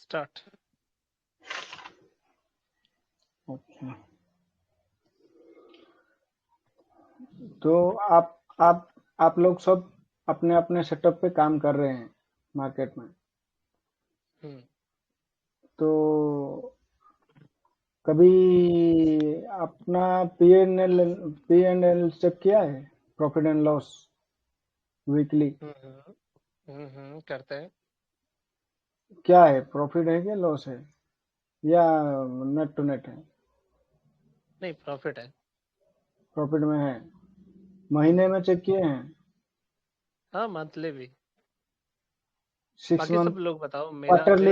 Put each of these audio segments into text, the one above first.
Start. अच्छा, तो आप लोग सब अपने अपने सेटअप पे काम कर रहे हैं मार्केट में। हम्म। तो कभी अपना पी एंड एल चेक किया है? प्रॉफिट एंड लॉस वीकली करते हैं। क्या है? प्रॉफिट है क्या लॉस है, या नेट टू नेट है? नहीं, प्रॉफिट है। प्रॉफिट में है। महीने में चेक किए हैं? हाँ, मंथली भी। 6 बाकी मंथ सब लोग बताओ, मेरा क्वार्टरली?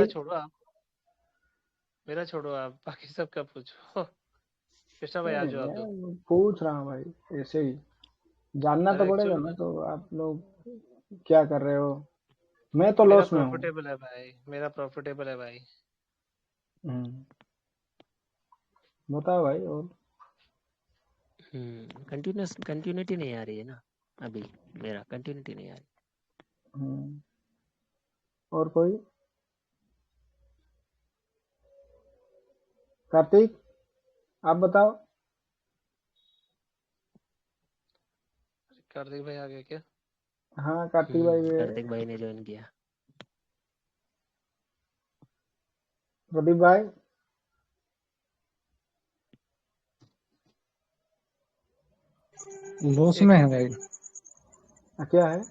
मेरा छोड़ो आप, बाकी सब का पूछो। कृष्णा भाई आ नहीं, जाओ आप दो। मैं पूछ रहा हूँ भाई, ऐसे ही जानना तो अरे पड़ेगा एक्चुअल ना। तो आप लोग क्या कर रहे हो? मैं तो मेरा लॉस में हूँ। प्रॉफिटेबल है भाई, मेरा प्रॉफिटेबल है भाई। हम्म, बताओ भाई। और कंटिन्यूटी नहीं आ रही है ना अभी, मेरा कंटिन्यूटी नहीं आ रही। हम्म, और कोई? कार्तिक, आप बताओ। कार्तिक भाई आ गए क्या? हाँ, कार्तिक भाई भी है। कार्तिक भाई ने ज्वाइन किया। प्रदीप भाई। लॉस एक में है मिनट भाई। क्या है?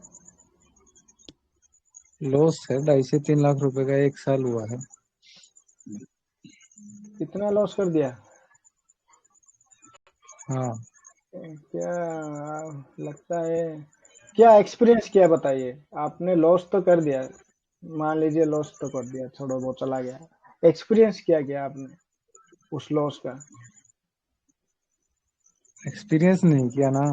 लॉस है 2.5 से 3 लाख रुपए का, 1 साल हुआ है। कितना लॉस कर दिया? हाँ, क्या लगता है? क्या एक्सपीरियंस किया बताइए। आपने लॉस तो कर दिया, मान लीजिए लॉस तो कर दिया, छोड़ो वो चला गया। एक्सपीरियंस क्या किया आपने उस लॉस का? एक्सपीरियंस नहीं किया ना,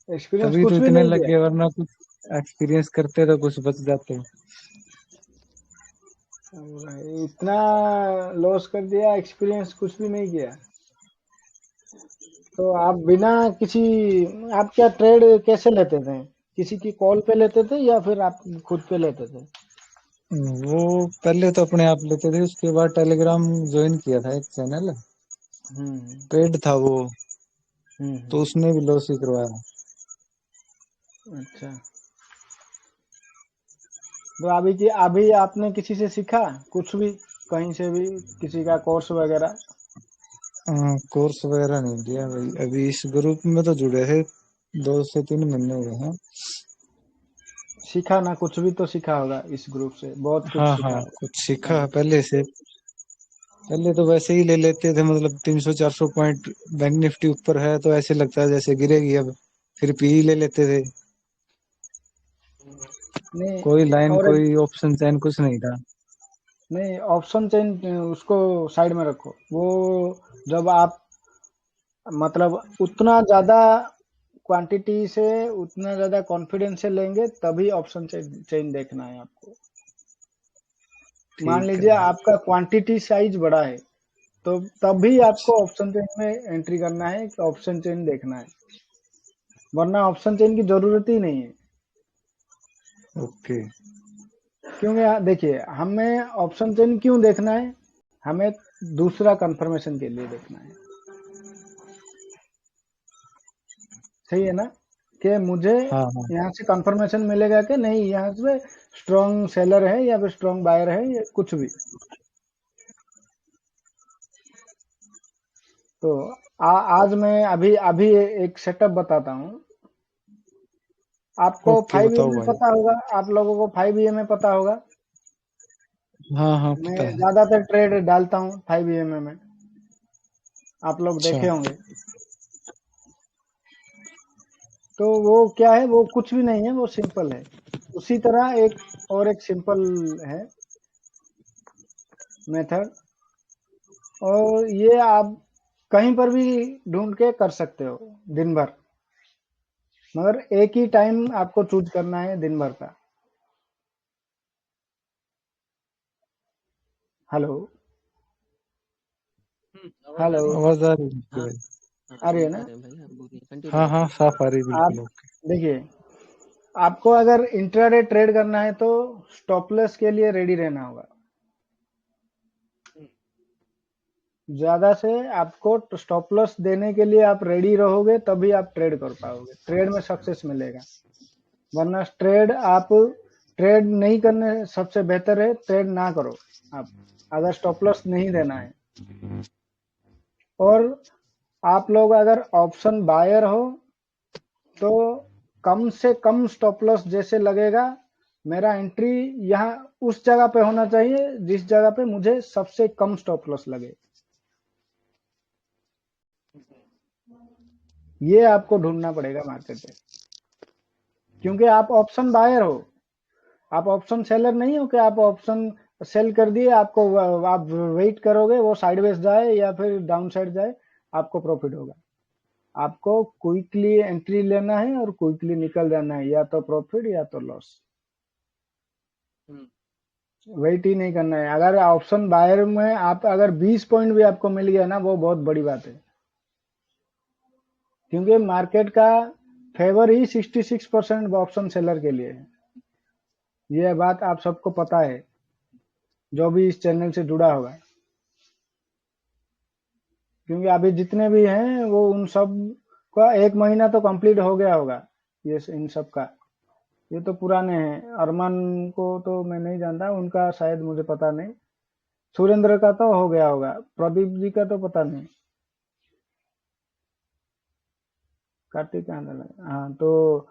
एक्सपीरियंस तभी तो कुछ भी इतने नहीं लग किया? गए, वरना कुछ एक्सपीरियंस करते तो कुछ बच जाते। इतना लॉस कर दिया, एक्सपीरियंस कुछ भी नहीं किया? तो आप बिना किसी, आप क्या ट्रेड कैसे लेते थे? किसी की कॉल पे लेते थे या फिर आप खुद पे लेते थे? वो पहले तो अपने आप लेते थे, उसके बाद टेलीग्राम ज्वाइन किया था एक चैनल, हम्म। पेड था वो, तो हम्म। उसने भी लॉस ही करवाया। अच्छा, तो अभी आपने किसी से सीखा कुछ भी, कहीं से भी, किसी का कोर्स वगैरह? कोर्स वगैरह नहीं दिया भाई, अभी इस ग्रुप में तो जुड़े थे 2 से 3 महीने हुए हैं। सीखा ना, कुछ भी तो सीखा होगा इस ग्रुप से, बहुत कुछ हाँ सीखा हाँ, होगा। कुछ सीखा पहले से। पहले तो वैसे ही ले लेते थे, मतलब 300-400 पॉइंट बैंक निफ्टी ऊपर है तो ऐसे लगता है जैसे गिरेगी अब, फिर पी ले लेते थे। नहीं, कोई लाइन, और एक, कोई ऑप्शन चैन कुछ नहीं था। नहीं, ऑप्शन चेंज उसको साइड में रखो। वो जब आप मतलब उतना ज्यादा क्वांटिटी से, उतना ज्यादा कॉन्फिडेंस से लेंगे तभी ऑप्शन चेंज देखना है आपको। मान ठीक है लीजिए भाई। आपका क्वांटिटी साइज बड़ा है, तो तभी अच्छा, आपको ऑप्शन चेन में एंट्री करना है, ऑप्शन चेन देखना है, वरना ऑप्शन चेन की जरूरत ही नहीं है। ओके। क्योंकि देखिए, हमें ऑप्शन चेन क्यों देखना है? हमें दूसरा कंफर्मेशन के लिए देखना है, सही है ना? कि मुझे हाँ हाँ, यहाँ से कंफर्मेशन मिलेगा कि नहीं, यहाँ से स्ट्रॉन्ग सेलर है या फिर स्ट्रॉन्ग बायर है, या कुछ भी। तो आज मैं अभी अभी एक सेटअप बताता हूँ आपको। ओके 5 बताओ EMA भाई। पता होगा, आप लोगों को 5 EMA पता होगा। हाँ हाँ, मैं पता है। ज्यादातर ट्रेड डालता हूँ 5 EMA में, आप लोग अच्छा, देखे होंगे। तो वो क्या है? वो कुछ भी नहीं है, वो सिंपल है। उसी तरह एक और एक सिंपल है मेथड, और ये आप कहीं पर भी ढूंढ के कर सकते हो दिन भर, मगर एक ही टाइम आपको चूज करना है दिन भर का। हेलो? आवाज आ हेलो? रही है? आवाज आ रही है आपकी हाँ भाई? हाँ, आ रही है समझ आ ना? रहे हैं भाई, आप बोलिए, कंटिन्यू हाँ हाँ, कीजिए। साफ आ रही है, आप बिल्कुल ओके। देखिए, आपको अगर इंट्राडे ट्रेड करना है तो स्टॉप लॉस के लिए रेडी रहना होगा। ज्यादा से आपको स्टॉप लॉस देने के लिए आप रेडी रहोगे तभी आप ट्रेड कर पाओगे, ट्रेड में सक्सेस मिलेगा। वरना ट्रेड नहीं करने सबसे बेहतर है ट्रेड ना करो आप, अगर स्टॉप लॉस नहीं देना है। और आप लोग अगर ऑप्शन बायर हो तो कम से कम स्टॉप लॉस जैसे लगेगा, मेरा एंट्री यहाँ उस जगह पे होना चाहिए जिस जगह पे मुझे सबसे कम स्टॉप लॉस लगे, ये आपको ढूंढना पड़ेगा मार्केट में। क्योंकि आप ऑप्शन बायर हो, आप ऑप्शन सेलर नहीं हो कि आप ऑप्शन सेल कर दिए, आप वेट करोगे वो साइडवेज जाए या फिर डाउन साइड जाए, आपको प्रॉफिट होगा। आपको क्विकली एंट्री लेना है और क्विकली निकल जाना है, या तो प्रॉफिट या तो लॉस, वेट ही नहीं करना है। अगर ऑप्शन बायर में आप अगर 20 पॉइंट भी आपको मिल गया ना, वो बहुत बड़ी बात है, क्योंकि मार्केट का फेवर ही 66% ऑप्शन सेलर के लिए है। यह बात आप सबको पता है जो भी इस चैनल से जुड़ा होगा, क्योंकि अभी जितने भी हैं वो उन सब का 1 महीना तो कंप्लीट हो गया होगा, ये इन सब का। ये तो पुराने हैं, अरमान को तो मैं नहीं जानता, उनका शायद मुझे पता नहीं, सुरेंद्र का तो हो गया होगा, प्रदीप जी का तो पता नहीं, कार्तिक आंदोलन। हाँ, तो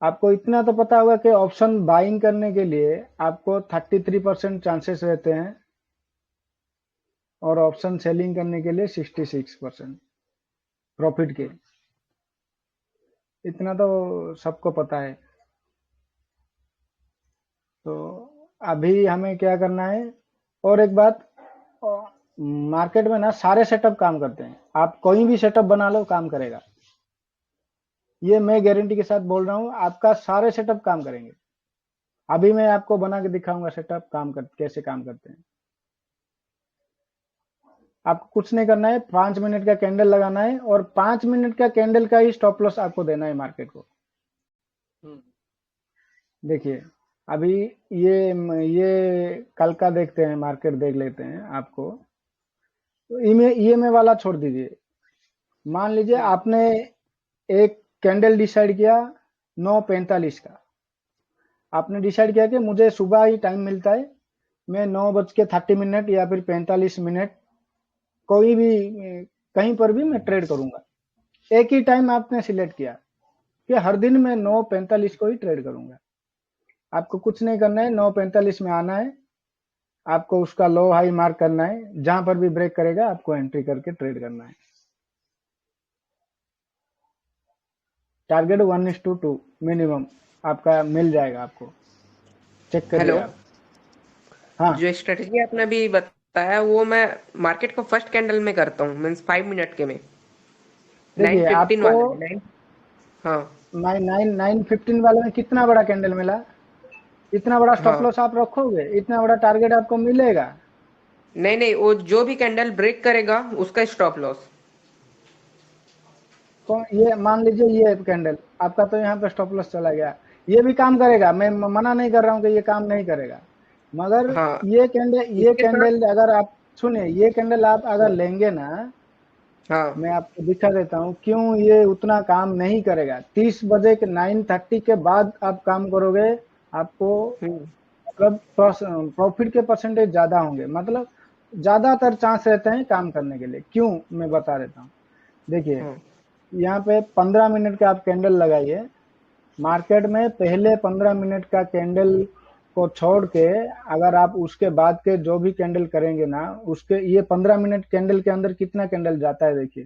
आपको इतना तो पता होगा कि ऑप्शन बाइंग करने के लिए आपको 33% चांसेस रहते हैं और ऑप्शन सेलिंग करने के लिए 66% प्रॉफिट के। इतना तो सबको पता है। तो अभी हमें क्या करना है, और एक बात, मार्केट में ना सारे सेटअप काम करते हैं, आप कोई भी सेटअप बना लो काम करेगा, ये मैं गारंटी के साथ बोल रहा हूं, आपका सारे सेटअप काम करेंगे। अभी मैं आपको बना के दिखाऊंगा सेटअप कैसे काम करते हैं। आपको कुछ नहीं करना है, 5 मिनट का कैंडल लगाना है और 5 मिनट का कैंडल का ही स्टॉप लॉस आपको देना है मार्केट को। देखिए अभी ये कल का देखते हैं, मार्केट देख लेते हैं। आपको तो ईएमए वाला छोड़ दीजिए। मान लीजिए आपने एक कैंडल डिसाइड किया 9:45 का, आपने डिसाइड किया कि मुझे सुबह ही टाइम मिलता है, मैं 9:30 या फिर 45 मिनट कोई भी कहीं पर भी मैं ट्रेड करूंगा। एक ही टाइम आपने सिलेक्ट किया कि हर दिन मैं 9:45 को ही ट्रेड करूंगा। आपको कुछ नहीं करना है, 9:45 में आना है, आपको उसका लो हाई मार्क करना है, जहां पर भी ब्रेक करेगा आपको एंट्री करके ट्रेड करना है। टारगेट 1:2 मिनिमम आपका मिल जाएगा, आपको चेक करिए हेलो, आप। हाँ जो स्ट्रेटजी आपने अभी बताया वो मैं मार्केट को फर्स्ट कैंडल में करता हूँ, मीन्स 5 मिनट के में, देखिए 9:15 आपको वाले में 9। हाँ 9:15 वाले में कितना बड़ा कैंडल मिला, इतना बड़ा स्टॉप हाँ, लॉस आप रखोगे, इतना बड़ा टारगेट आपको मिलेगा। नहीं, वो जो भी कैंडल ब्रेक करेगा उसका स्टॉप लॉस। तो ये मान लीजिए ये कैंडल आपका तो यहाँ पे स्टॉप लॉस चला गया, ये भी काम करेगा, मैं मना नहीं कर रहा हूँ कि ये काम नहीं करेगा, मगर हाँ, ये इसके साथ कैंडल अगर आप सुनिए, ये कैंडल आप अगर लेंगे ना, हाँ, मैं आपको दिखा देता हूँ क्यों ये उतना काम नहीं करेगा। 30 बजे के 9:30 के बाद आप काम करोगे, आपको मतलब प्रॉफिट के परसेंटेज ज्यादा होंगे, मतलब ज्यादातर चांस रहते हैं काम करने के लिए। क्यों, मैं बता देता हूँ। देखिए हाँ, यहाँ पे 15 मिनट का आप कैंडल लगाइए, मार्केट में पहले 15 मिनट का कैंडल को छोड़ के अगर आप उसके बाद के जो भी कैंडल करेंगे ना, उसके ये 15 मिनट कैंडल के अंदर कितना कैंडल जाता है देखिए।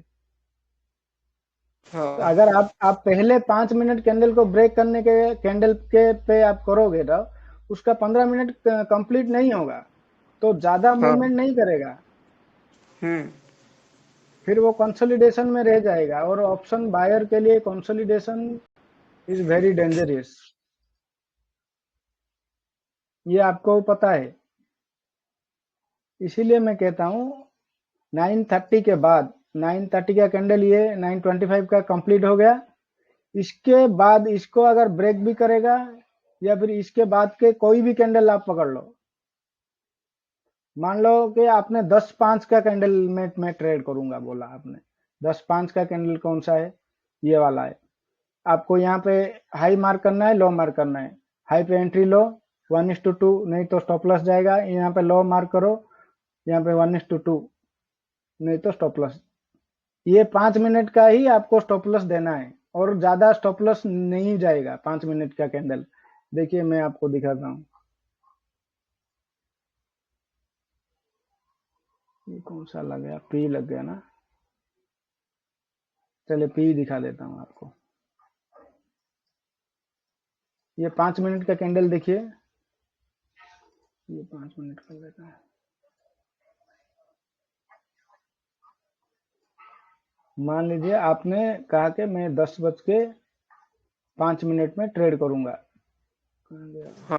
तो हाँ, अगर आप पहले 5 मिनट कैंडल को ब्रेक करने के कैंडल के पे आप करोगे तो उसका 15 मिनट कंप्लीट नहीं होगा, तो ज्यादा हाँ, मूवमेंट नहीं करेगा, हम्म, फिर वो कंसोलिडेशन में रह जाएगा। और ऑप्शन बायर के लिए कंसोलिडेशन इज वेरी डेंजरस, ये आपको पता है। इसीलिए मैं कहता हूँ 9:30 के बाद, 9:30 का कैंडल ये 9:25 का कंप्लीट हो गया, इसके बाद इसको अगर ब्रेक भी करेगा या फिर इसके बाद के कोई भी कैंडल आप पकड़ लो, मान लो कि आपने 10-5 का कैंडल में मैं ट्रेड करूंगा बोला आपने, 10-5 का कैंडल कौन सा है, ये वाला है। आपको यहाँ पे हाई मार्क करना है, लो मार्क करना है। हाई पे एंट्री लो 1:2, नहीं तो स्टॉप लॉस जाएगा। यहाँ पे लो मार्क करो, यहाँ पे 1:2, नहीं तो स्टॉप लॉस। ये 5 मिनट का ही आपको स्टॉप लॉस देना है और ज्यादा स्टॉप लॉस नहीं जाएगा 5 मिनट का कैंडल। देखिए मैं आपको दिखाता हूँ, ये कौन सा लग गया, पी लग गया ना, चलिए पी दिखा देता हूँ आपको। ये 5 मिनट का कैंडल देखिए, ये 5 मिनट कर देता है। मान लीजिए आपने कहा कि मैं 10:05 में ट्रेड करूंगा, हाँ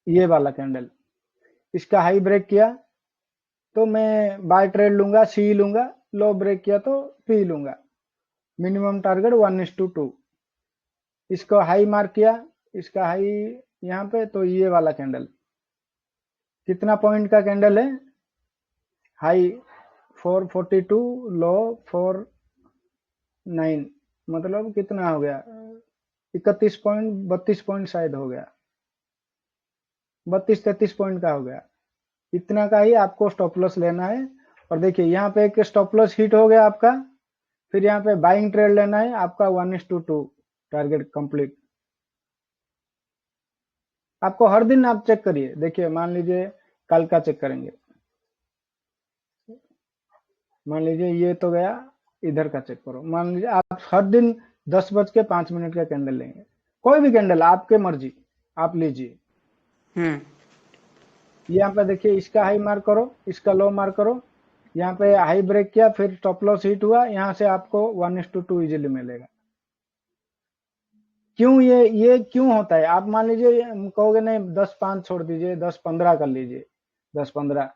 ये वाला कैंडल, इसका हाई ब्रेक किया तो मैं बाय ट्रेड लूंगा, सी लूंगा, लो ब्रेक किया तो पी लूंगा। Minimum target 1:2। इसको हाई मार्क किया, इसका हाई यहाँ पे, तो ये वाला कैंडल कितना पॉइंट का कैंडल है, हाई 442, लो 49, मतलब कितना हो गया, 31 पॉइंट 32 पॉइंट शायद हो गया, 32-33 पॉइंट का हो गया। इतना का ही आपको स्टॉप लॉस लेना है। और देखिए यहाँ पे एक स्टॉप लॉस हिट हो गया आपका, फिर यहाँ पे बाइंग ट्रेड लेना है आपका 1:2 टारगेट कंप्लीट। आपको हर दिन आप चेक करिए, देखिए मान लीजिए कल का चेक करेंगे, मान लीजिए ये तो गया, इधर का चेक करो। मान लीजिए आप हर दिन 10:05 का कैंडल लेंगे, कोई भी कैंडल आपके मर्जी आप लीजिए। यहाँ पे देखिए इसका हाई मार्क करो, इसका लो मार्क करो, यहाँ पे हाई ब्रेक किया, फिर स्टॉप लॉस हिट हुआ, यहाँ से आपको 1:2 इजीली मिलेगा। क्यों ये क्यों होता है, आप मान लीजिए कहोगे नहीं 10-5 छोड़ दीजिए, 10-15 कर लीजिए, 10-15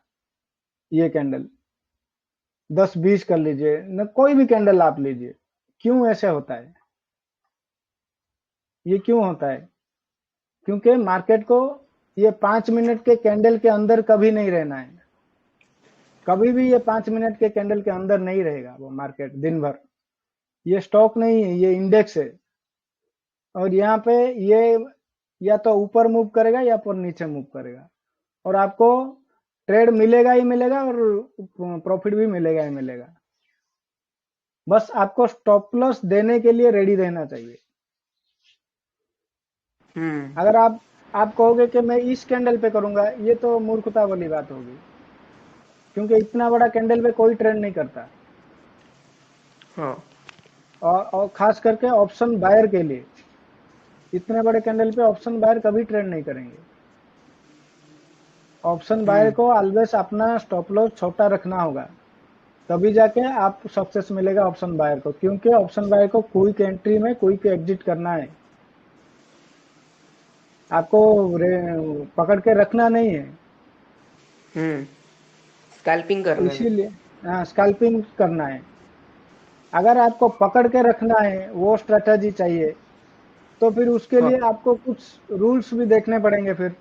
ये कैंडल, 10-20 कर लीजिए न, कोई भी कैंडल आप लीजिए। क्यों ऐसे होता है, ये क्यों होता है, क्योंकि मार्केट को ये 5 मिनट के कैंडल के अंदर कभी नहीं रहना है, कभी भी ये 5 मिनट के कैंडल के अंदर नहीं रहेगा वो मार्केट दिन भर। ये स्टॉक नहीं है, ये इंडेक्स है, और यहाँ पे ये या तो ऊपर मूव करेगा या पर नीचे मूव करेगा, और आपको ट्रेड मिलेगा ही मिलेगा और प्रॉफिट भी मिलेगा ही मिलेगा। बस आपको स्टॉप लॉस देने के लिए रेडी रहना चाहिए। अगर आप कहोगे कि मैं इस कैंडल पे करूंगा, ये तो मूर्खता वाली बात होगी, क्योंकि इतना बड़ा कैंडल पे कोई ट्रेड नहीं करता। हाँ और खास करके ऑप्शन बायर के लिए इतने बड़े कैंडल पे ऑप्शन बायर कभी ट्रेड नहीं करेंगे। ऑप्शन बायर को ऑलवेज अपना स्टॉप लॉस छोटा रखना होगा, तभी जाके आप सक्सेस मिलेगा ऑप्शन बायर को, क्योंकि ऑप्शन बायर को क्विक एंट्री में क्विक एग्जिट करना है, आपको पकड़ के रखना नहीं है। स्कैल्पिंग करना है। इसीलिए हाँ, स्कैल्पिंग करना है। अगर आपको पकड़ के रखना है, वो स्ट्रेटजी चाहिए, तो फिर उसके लिए आपको कुछ रूल्स भी देखने पड़ेंगे। फिर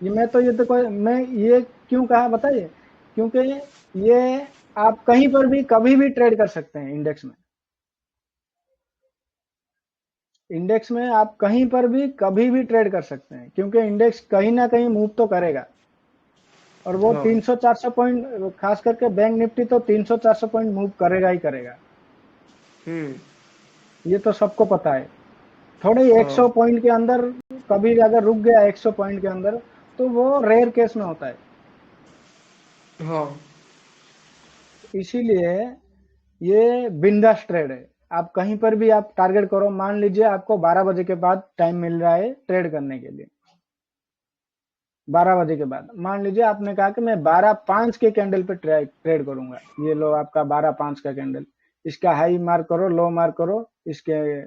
मैं ये क्यों कहा बताइए, क्योंकि ये आप कहीं पर भी कभी भी ट्रेड कर सकते हैं। इंडेक्स में आप कहीं पर भी कभी भी ट्रेड कर सकते हैं, क्योंकि इंडेक्स कहीं ना कहीं मूव तो करेगा, और वो 300-400 पॉइंट, खास करके बैंक निफ्टी तो 300-400 पॉइंट मूव करेगा ही करेगा, ये तो सबको पता है। थोड़े 100 पॉइंट के अंदर कभी अगर रुक गया 100 पॉइंट के अंदर, तो वो रेयर केस में होता है। इसीलिए ये बिंदास ट्रेड है, आप कहीं पर भी आप टारगेट करो। मान लीजिए आपको 12 बजे के बाद टाइम मिल रहा है ट्रेड करने के लिए, 12 बजे के बाद मान लीजिए आपने कहा कि मैं 12-5 के कैंडल पे ट्रेड करूंगा, ये लो आपका 12-5 का कैंडल, इसका हाई मार्क करो, लो मार्क करो, इसके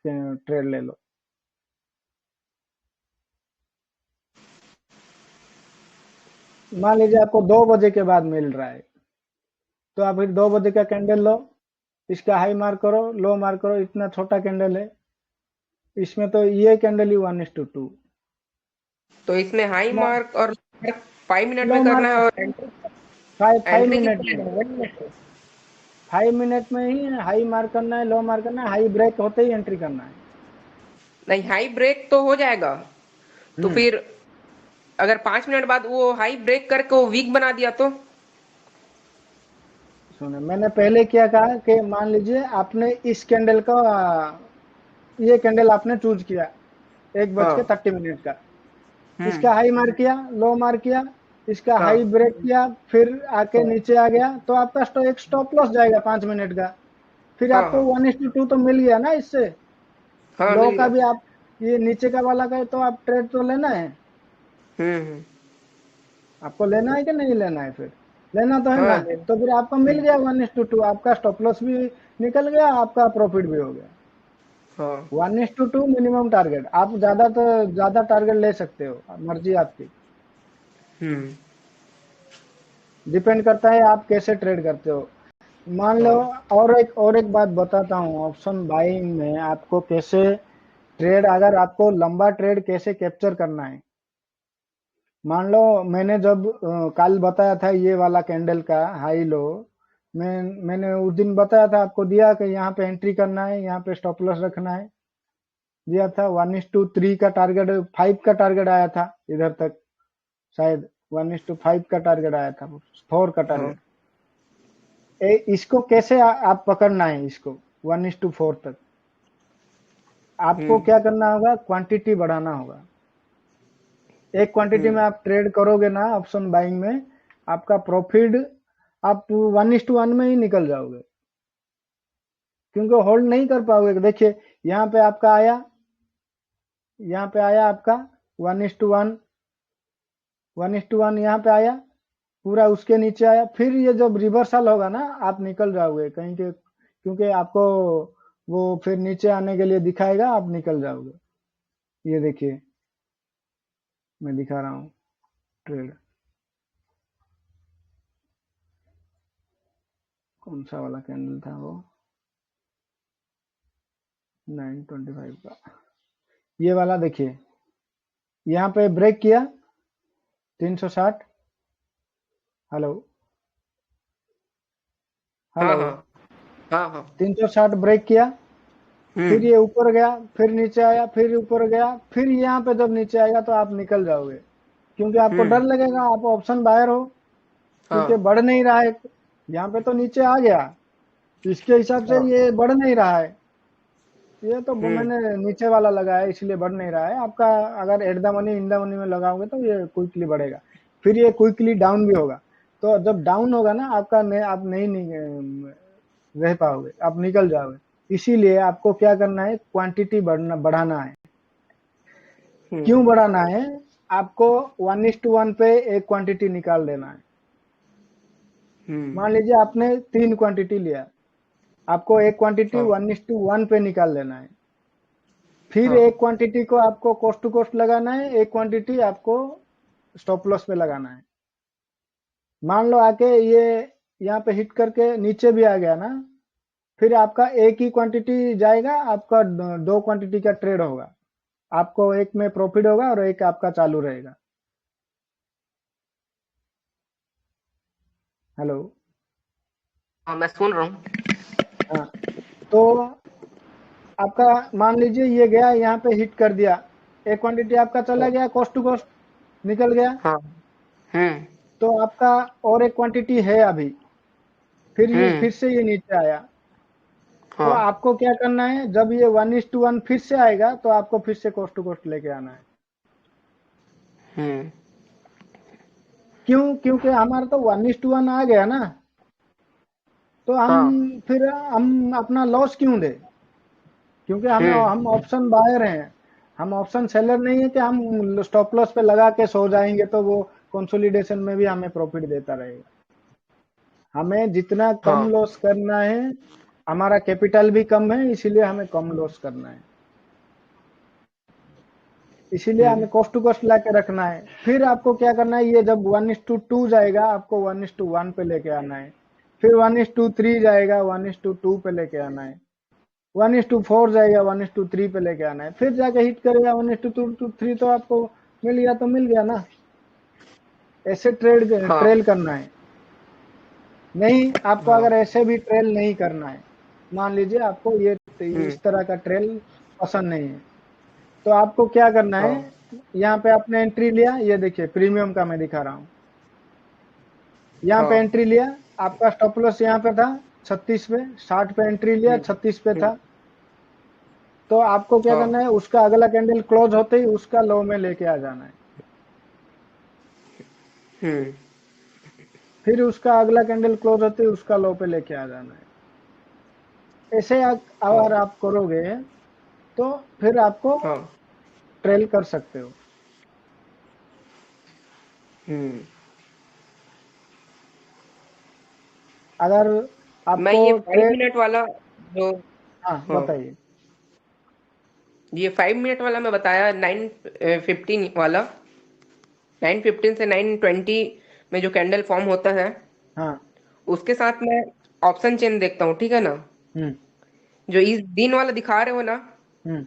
ट्रेड ले लो। मान लीजिए आपको 2 बजे के बाद मिल रहा है, तो आप फिर 2 बजे का कैंडल लो, इसका हाई मार्क करो, लो मार्क करो, इतना छोटा कैंडल है, इसमें तो ये कैंडल ही 1:2। तो इसमें हाई मार्क और 5 मिनट लो में करना है, मार्क और फाइव एंट्री मिनट कितने में, में 1 मिनट में? 5 मिनट में ही हाई मार्क करना है, लो मार्क करना है, हाई ब्रेक होते ही एंट्री करना है। नहीं, हाई ब्रेक तो हो जाएगा, तो फिर अगर 5 मिनट बाद वो हाई ब्रेक करके वो वीक बना दिया तो? सुने, मैंने पहले क्या कहा कि मान लीजिए आपने इस कैंडल का ये कैंडल आपने चूज किया 1:30 का, इसका हाई मार्क किया, लो मार्क किया, इसका हाँ हाई ब्रेक किया, फिर आके नीचे आ गया, तो आपका एक स्टॉप लॉस जाएगा 5 मिनट का। फिर हाँ आपको हाँ 1:2 तो मिल गया ना इससे। हाँ, लो मिल का गया। भी आप ये नीचे का वाला का तो आप ट्रेड तो लेना है, हम्म। आपको लेना है कि नहीं लेना है? फिर लेना तो है ना, हाँ तो फिर आपको मिल गया 1:2, आपका स्टॉप लॉस भी निकल गया, आपका प्रॉफिट भी हो गया। हाँ 1:2 मिनिमम टारगेट, आप ज्यादा तो ज्यादा टारगेट ले सकते हो, मर्जी आपकी, हम्म डिपेंड करता है आप कैसे ट्रेड करते हो। मान लो, हाँ और एक बात बताता हूँ, ऑप्शन बाइंग में आपको कैसे ट्रेड, अगर आपको लंबा ट्रेड कैसे कैप्चर करना है। मान लो मैंने जब कल बताया था ये वाला कैंडल का हाई लो, मैंने उस दिन बताया था आपको, दिया कि यहाँ पे एंट्री करना है, यहाँ पे स्टॉप लॉस रखना है, दिया था। 1:3 का टारगेट, 5 का टारगेट आया था इधर तक, शायद 1:5 का टारगेट आया था, 4 का हाँ टारगेट। इसको कैसे आप पकड़ना है, इसको 1:4 तक आपको क्या करना होगा, क्वांटिटी बढ़ाना होगा। एक क्वांटिटी में आप ट्रेड करोगे ना ऑप्शन बाइंग में, आपका प्रॉफिट आप 1:1 में ही निकल जाओगे, क्योंकि होल्ड नहीं कर पाओगे। देखिए यहाँ पे आपका आया, यहाँ पे आया आपका 1:1, 1:1 यहाँ पे आया, पूरा उसके नीचे आया, फिर ये जब रिवर्सल होगा ना आप निकल जाओगे कहीं के, क्योंकि आपको वो फिर नीचे आने के लिए दिखाएगा, आप निकल जाओगे। ये देखिए मैं दिखा रहा हूँ ट्रेड, कौन सा वाला कैंडल था वो, 9:25 का, ये वाला देखिए, यहाँ पे ब्रेक किया 360, हेलो हाँ हेलो, हाँ हाँ हाँ 360 ब्रेक किया, फिर ये ऊपर गया, फिर नीचे आया, फिर ऊपर गया, फिर यहाँ पे जब नीचे आएगा तो आप निकल जाओगे, क्योंकि आपको डर लगेगा, आप ऑप्शन बायर हो, क्योंकि हाँ बढ़ नहीं रहा है। यहाँ पे तो नीचे आ गया, इसके हिसाब से ये बढ़ नहीं रहा है, ये तो मैंने नीचे वाला लगाया इसलिए बढ़ नहीं रहा है आपका। अगर at the money in the money में लगाओगे तो ये क्विकली बढ़ेगा, फिर ये क्विकली डाउन भी होगा। तो जब डाउन होगा ना आपका, आप नहीं रह पाओगे, आप निकल जाओगे। इसीलिए आपको क्या करना है, क्वांटिटी बढ़ाना है। क्यों बढ़ाना है, आपको 1:1 पे एक क्वांटिटी निकाल देना है। मान लीजिए आपने 3 क्वांटिटी लिया, आपको एक क्वांटिटी 1:1 पे निकाल लेना है, फिर एक क्वांटिटी को आपको कोस्ट टू कोस्ट लगाना है, एक क्वांटिटी आपको स्टॉप लॉस पे लगाना है। मान लो आके ये यहाँ पे हिट करके नीचे भी आ गया ना, फिर आपका एक ही क्वांटिटी जाएगा, आपका 2 क्वांटिटी का ट्रेड होगा, आपको एक में प्रॉफिट होगा और एक आपका चालू रहेगा। हेलो, हाँ, मैं सुन रहा हूँ। हाँ, तो आपका मान लीजिए ये गया, यहाँ पे हिट कर दिया, एक क्वांटिटी आपका चला गया, कोस्ट टू कोस्ट निकल गया, हाँ तो आपका और एक क्वांटिटी है अभी, फिर से ये नीचे आया, तो हाँ आपको क्या करना है, जब ये 1:1 फिर से आएगा तो आपको फिर से कोस्ट टू कोस्ट लेके आना है। क्यों, क्योंकि हमारा तो 1:1 आ गया ना, तो हम अपना लॉस क्यों दे, क्योंकि हम ऑप्शन बायर हैं, हम ऑप्शन सेलर नहीं है कि हम स्टॉप लॉस पे लगा के सो जाएंगे तो वो कंसोलिडेशन में भी हमें प्रॉफिट देता रहेगा। हमें जितना कम लॉस करना है, हमारा कैपिटल भी कम है, इसीलिए हमें कम लॉस करना है, इसीलिए हमें कोस्ट टू कोस्ट ला के रखना है। फिर आपको क्या करना है, ये जब 1:2 जाएगा आपको 1:1 पे लेके आना है, फिर 1:3 जाएगा, 1:2 पे लेके आना है, 1:4 जाएगा, 1:3 पे लेके आना है, फिर जाके हिट करेगा 1:2 तो आपको मिल गया तो मिल गया ना। ऐसे हाँ ट्रेल करना है। नहीं, आपको हाँ अगर ऐसे भी ट्रेल नहीं करना है, मान लीजिए आपको ये इस तरह का ट्रेल पसंद नहीं है, तो आपको क्या करना है, हाँ यहाँ पे आपने एंट्री लिया, ये देखिए प्रीमियम का मैं दिखा रहा हूँ, यहाँ पे हाँ एंट्री लिया, आपका स्टॉप लॉस यहाँ पे था 36 पे, 60 पे एंट्री लिया, 36 पे था, तो आपको क्या हाँ करना है, उसका अगला कैंडल क्लोज होते ही उसका लो में लेके आ जाना है, हम्म फिर उसका अगला कैंडल क्लोज होते ही उसका लो पे लेके आ जाना है। ऐसे हाँ अगर आप करोगे तो फिर आपको हाँ ट्रेल कर सकते हो। हम्म अगर मैं आपको ये 5 ट्रेड, मिनट वाला जो हाँ हाँ बताइए। ये 5 मिनट वाला मैं बताया 9:15 वाला, 9:15 से 9:20 में जो कैंडल फॉर्म होता है हाँ। उसके साथ मैं ऑप्शन चेन देखता हूँ, ठीक है ना। हम्म जो इस दिन वाला दिखा रहे हो ना, हम्म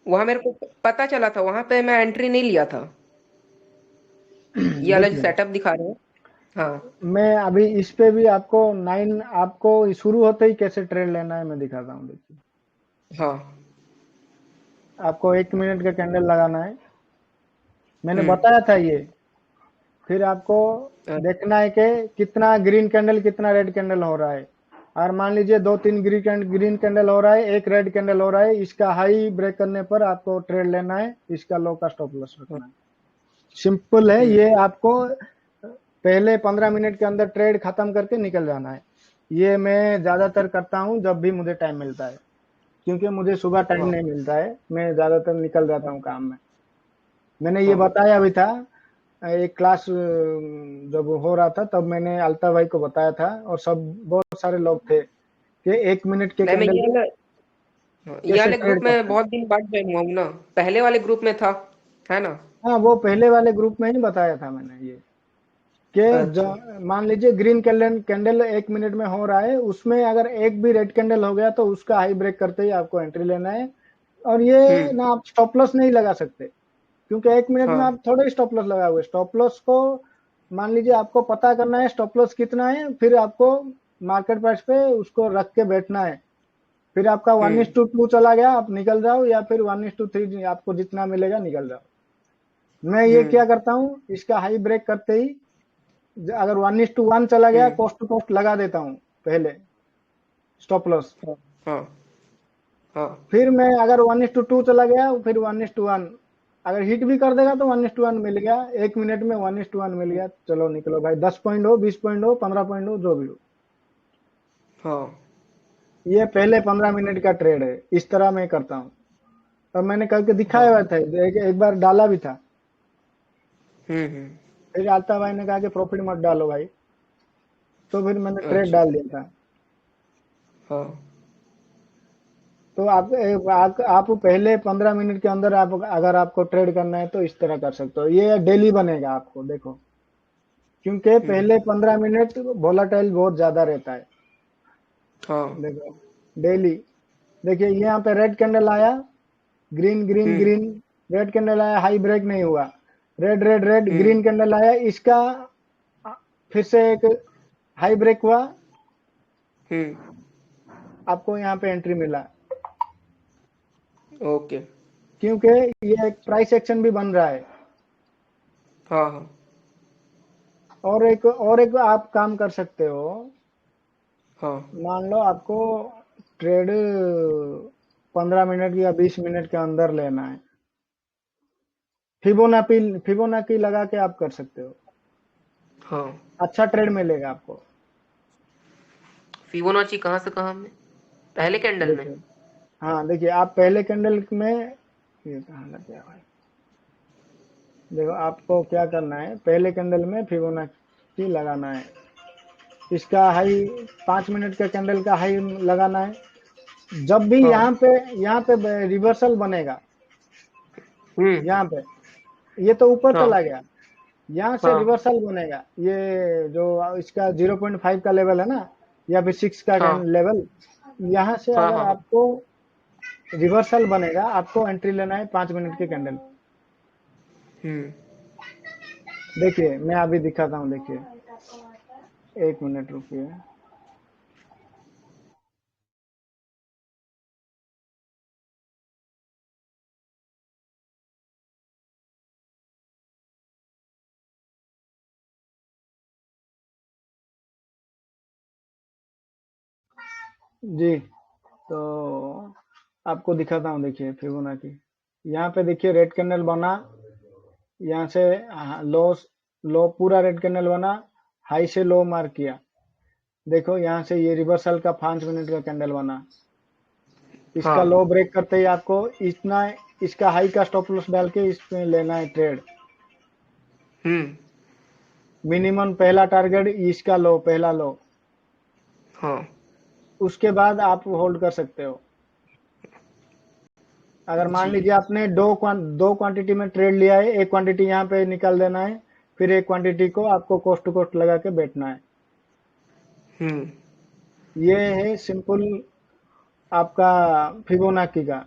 वहां मेरे को पता चला था, वहां पे मैं एंट्री नहीं लिया था। ये वाला जो देखिए, सेटअप दिखा रहे हो, हाँ मैं अभी इस पे भी आपको 9, आपको शुरू होते ही कैसे ट्रेड लेना है मैं दिखाता हूँ। देखिए, हाँ आपको 1 मिनट का कैंडल लगाना है, मैंने हम्म बताया था ये। फिर आपको अ, देखना है कि कितना ग्रीन कैंडल कितना रेड कैंडल हो रहा है, और मान लीजिए 2-3 ग्रीन कैंडल हो रहा है, एक रेड कैंडल हो रहा है, इसका हाई ब्रेक करने पर आपको ट्रेड लेना है, इसका लो का स्टॉप लॉस रखना है। सिंपल है हम्म ये, आपको पहले 15 मिनट के अंदर ट्रेड खत्म करके निकल जाना है। ये मैं ज्यादातर करता हूँ जब भी मुझे टाइम मिलता है, क्योंकि मुझे सुबह टाइम हाँ नहीं मिलता है, मैं ज्यादातर निकल जाता हूँ काम में। मैंने ये हाँ बताया भी था, एक क्लास जब हो रहा था तब मैंने अल्ता भाई को बताया था, और सब बहुत सारे लोग थे कि 1 मिनट के नहीं मैं कैंडल ये को वाला हाँ, ये कैसे वाले ग्रुप ट्रेड में करते हैं। बहुत दिन बाद ज्वाइन हुआ हूँ ना, पहले वाले ग्रुप में था, है ना। हाँ, वो पहले वाले ग्रुप में ही बताया था मैंने ये, कि अच्छा मान लीजिए ग्रीन कैंडल कैंडल 1 मिनट में हो रहा है, उसमें अगर एक भी रेड कैंडल हो गया तो उसका हाई ब्रेक करते ही आपको एंट्री लेना है। और ये हम्म ना आप स्टॉप लॉस नहीं लगा सकते, क्योंकि 1 मिनट में हाँ आप थोड़े ही स्टॉप लॉस लगाओगे। स्टॉप लॉस को मान लीजिए आपको पता करना है स्टॉप लॉस कितना है, फिर आपको मार्केट प्राइस पे उसको रख के बैठना है। फिर आपका one hmm is to two चला गया, आप निकल जाओ, या फिर 1:3 आपको जितना मिलेगा निकल जाओ। मैं ये हम्म क्या करता हूँ, इसका हाई ब्रेक करते ही अगर 1:1 चला गया, हम्म कोस्ट टू कोस्ट लगा देता हूँ पहले स्टॉप लॉस। हाँ हाँ हाँ फिर मैं अगर 1:2 चला गया, फिर 1:1 अगर हिट भी कर देगा तो 1:1 मिल गया, 1 मिनट में 1:1 मिल गया, चलो निकलो भाई, 10 पॉइंट हो, 20 पॉइंट हो, 15 पॉइंट हो, जो भी हो। हाँ ये पहले 15 मिनट का ट्रेड है, इस तरह मैं करता हूँ। और मैंने करके दिखाया हाँ हुआ था, एक बार डाला भी था, हम्म फिर आता भाई ने कहा कि प्रॉफिट मत डालो भाई, तो फिर मैंने ट्रेड अच्छा डाल दिया था। हाँ तो आप पहले 15 मिनट के अंदर आप अगर आपको ट्रेड करना है तो इस तरह कर सकते हो, ये डेली बनेगा आपको, देखो, क्योंकि हम्म पहले 15 मिनट वोलाटाइल बहुत ज्यादा रहता है। हाँ देखो डेली, देखिए यहाँ पे रेड कैंडल आया, ग्रीन ग्रीन हम्म ग्रीन, रेड कैंडल आया, हाई ब्रेक नहीं हुआ, रेड रेड रेड, हम्म ग्रीन कैंडल आया, इसका फिर से एक हाई ब्रेक हुआ, हम्म आपको यहाँ पे एंट्री मिला, ओके क्योंकि ये एक प्राइस एक्शन भी बन रहा है। हाँ हाँ और एक आप काम कर सकते हो, हाँ मान लो आपको ट्रेड 15 मिनट या 20 मिनट के अंदर लेना है, फिबोनाकी लगा के आप कर सकते हो, हाँ अच्छा ट्रेड मिलेगा आपको। फिबोनाची कहाँ से कहाँ में, पहले कैंडल में। देखिए, हाँ देखिए, आप पहले कैंडल में, ये कहाँ लग गया भाई, देखो आपको क्या करना है, पहले कैंडल में फिबोनाची लगाना है, इसका हाई 5 मिनट का कैंडल का हाई लगाना है। जब भी हाँ यहाँ पे रिवर्सल बनेगा, हम्म यहाँ पे ये तो ऊपर हाँ चला गया, यहाँ से हाँ रिवर्सल बनेगा, ये जो इसका 0.5 का लेवल है ना, या फिर 6 का हाँ लेवल, यहाँ से हाँ अगर हाँ आपको रिवर्सल बनेगा, आपको एंट्री लेना है 5 मिनट के कैंडल। हम्म देखिए मैं अभी दिखाता हूँ, देखिए 1 मिनट रुकिए। जी, तो आपको दिखाता हूँ, देखिए फिबोनाची। यहाँ पे देखिए रेड कैंडल बना, यहाँ से लो लो पूरा रेड कैंडल बना, हाई से लो मार्क किया। देखो यहाँ से ये रिवर्सल का 5 मिनट का कैंडल बना, इसका हाँ लो ब्रेक करते ही आपको इतना इसका हाई का स्टॉप लॉस डाल के इसमें लेना है ट्रेड। मिनिमम पहला टारगेट इसका लो, पहला लो, हाँ उसके बाद आप होल्ड कर सकते हो। अगर मान जी लीजिए आपने दो क्वांटिटी में ट्रेड लिया है, एक क्वांटिटी यहाँ पे निकाल देना है, फिर एक क्वांटिटी को आपको कोस्ट टू कोस्ट लगा के बैठना है। ये है सिंपल आपका फिबोनाची का।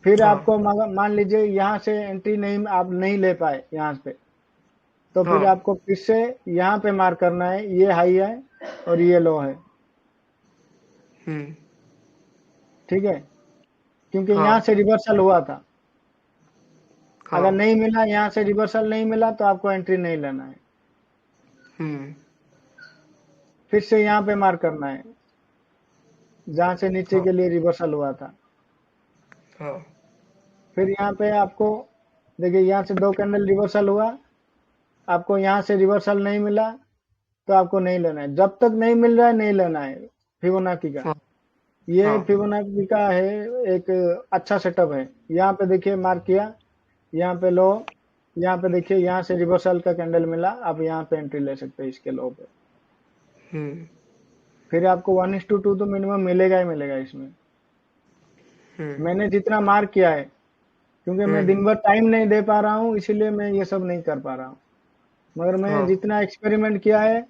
फिर हाँ आपको मान लीजिए यहाँ से एंट्री नहीं, आप नहीं ले पाए यहाँ पे, तो फिर हाँ आपको फिर से यहाँ पे मार्क करना है, ये हाई है और ये लो है, ठीक है, क्योंकि हाँ यहाँ से रिवर्सल हुआ था। हाँ अगर नहीं मिला, यहाँ से रिवर्सल नहीं मिला, तो आपको एंट्री नहीं लेना है, फिर से यहाँ पे मार्क करना है जहाँ से नीचे हाँ के लिए रिवर्सल हुआ था। हाँ फिर यहाँ पे आपको देखिए यहाँ से 2 कैंडल रिवर्सल हुआ, आपको यहाँ से रिवर्सल नहीं मिला तो आपको नहीं लेना है, जब तक नहीं मिल रहा है नहीं लेना है फिबोनाची का। हाँ ये हाँ फिबोनाची का है एक अच्छा सेटअप है। यहाँ पे देखिए मार्क किया, यहाँ पे लो, यहाँ पे देखिए यहाँ से रिवर्सल का कैंडल मिला, आप यहाँ पे एंट्री ले सकते हैं इसके लो पे। फिर आपको 1:2 तो मिनिमम मिलेगा ही मिलेगा इसमें। मैंने जितना मार्क किया है, क्योंकि मैं दिन भर टाइम नहीं दे पा रहा हूँ, इसीलिए मैं ये सब नहीं कर पा रहा हूँ, मगर मैं हाँ जितना एक्सपेरिमेंट किया है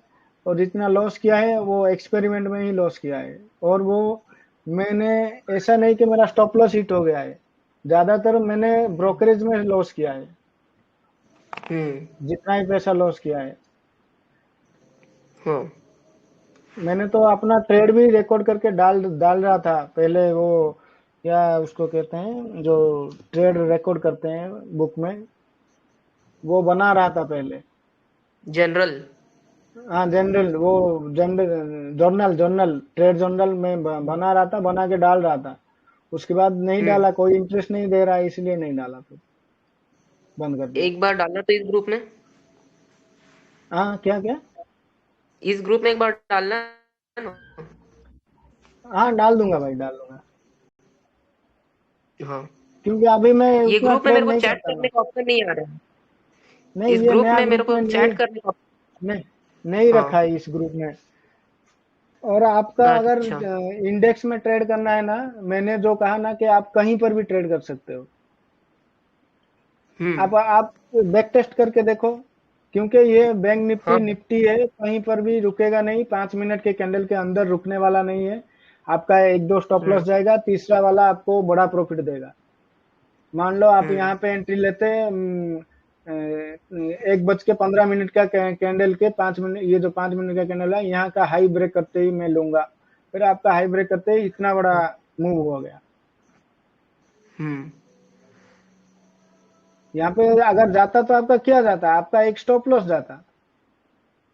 और जितना लॉस किया है वो एक्सपेरिमेंट में ही लॉस किया है। और वो मैंने ऐसा नहीं कि मेरा स्टॉप लॉस हिट हो गया है, ज्यादातर मैंने ब्रोकरेज में लॉस किया है, जितना ही पैसा लॉस किया है। हाँ मैंने तो अपना ट्रेड भी रिकॉर्ड करके डाल डाल रहा था पहले, वो क्या उसको कहते हैं जो ट्रेड रिकॉर्ड करते हैं बुक में, वो बना रहा था पहले। जनरल हाँ जनरल, वो general journal journal trade journal में बना रहा था, बना के डाल रहा था। उसके बाद नहीं डाला, कोई इंटरेस्ट नहीं दे रहा है, इसलिए नहीं डाला, फिर बंद कर दिया। एक बार डालना तो इस ग्रुप में, हाँ क्या क्या? इस ग्रुप में एक बार डालना है ना। हाँ डाल दूंगा भाई, डाल दूंगा, हाँ क्योंकि अभी मैं ये उतना ग्रुप में ट्रेड मेरे को नहीं चैट करता करने हूँ। का ऑप्शन नहीं आ रहा है। नहीं, इस ये ग्रुप नया में मेरे ग्रुप को में नहीं, चैट करने का नहीं नहीं हाँ रखा है इस ग्रुप में। और आपका अगर अच्छा इंडेक्स में ट्रेड करना है ना, मैंने जो कहा ना कि आप कहीं पर भी ट्रेड कर सकते हो। आप बैक टेस्ट करके देखो, क्योंकि ये बैंक निफ्टी हाँ निफ्टी है, कहीं पर भी रुकेगा नहीं, 5 मिनट के कैंडल के अंदर रुकने वाला नहीं है। आपका 1-2 स्टॉप लॉस जाएगा, तीसरा वाला आपको बड़ा प्रॉफिट देगा। मान लो आप यहाँ पे एंट्री लेते 1:15 का कैंडल के 5 मिनट, ये जो 5 मिनट का कैंडल है, यहाँ का हाई ब्रेक करते ही मैं लूंगा, फिर आपका हाई ब्रेक करते ही इतना बड़ा मूव हो गया। यहाँ पे अगर जाता तो आपका क्या जाता, आपका एक स्टॉप लॉस जाता।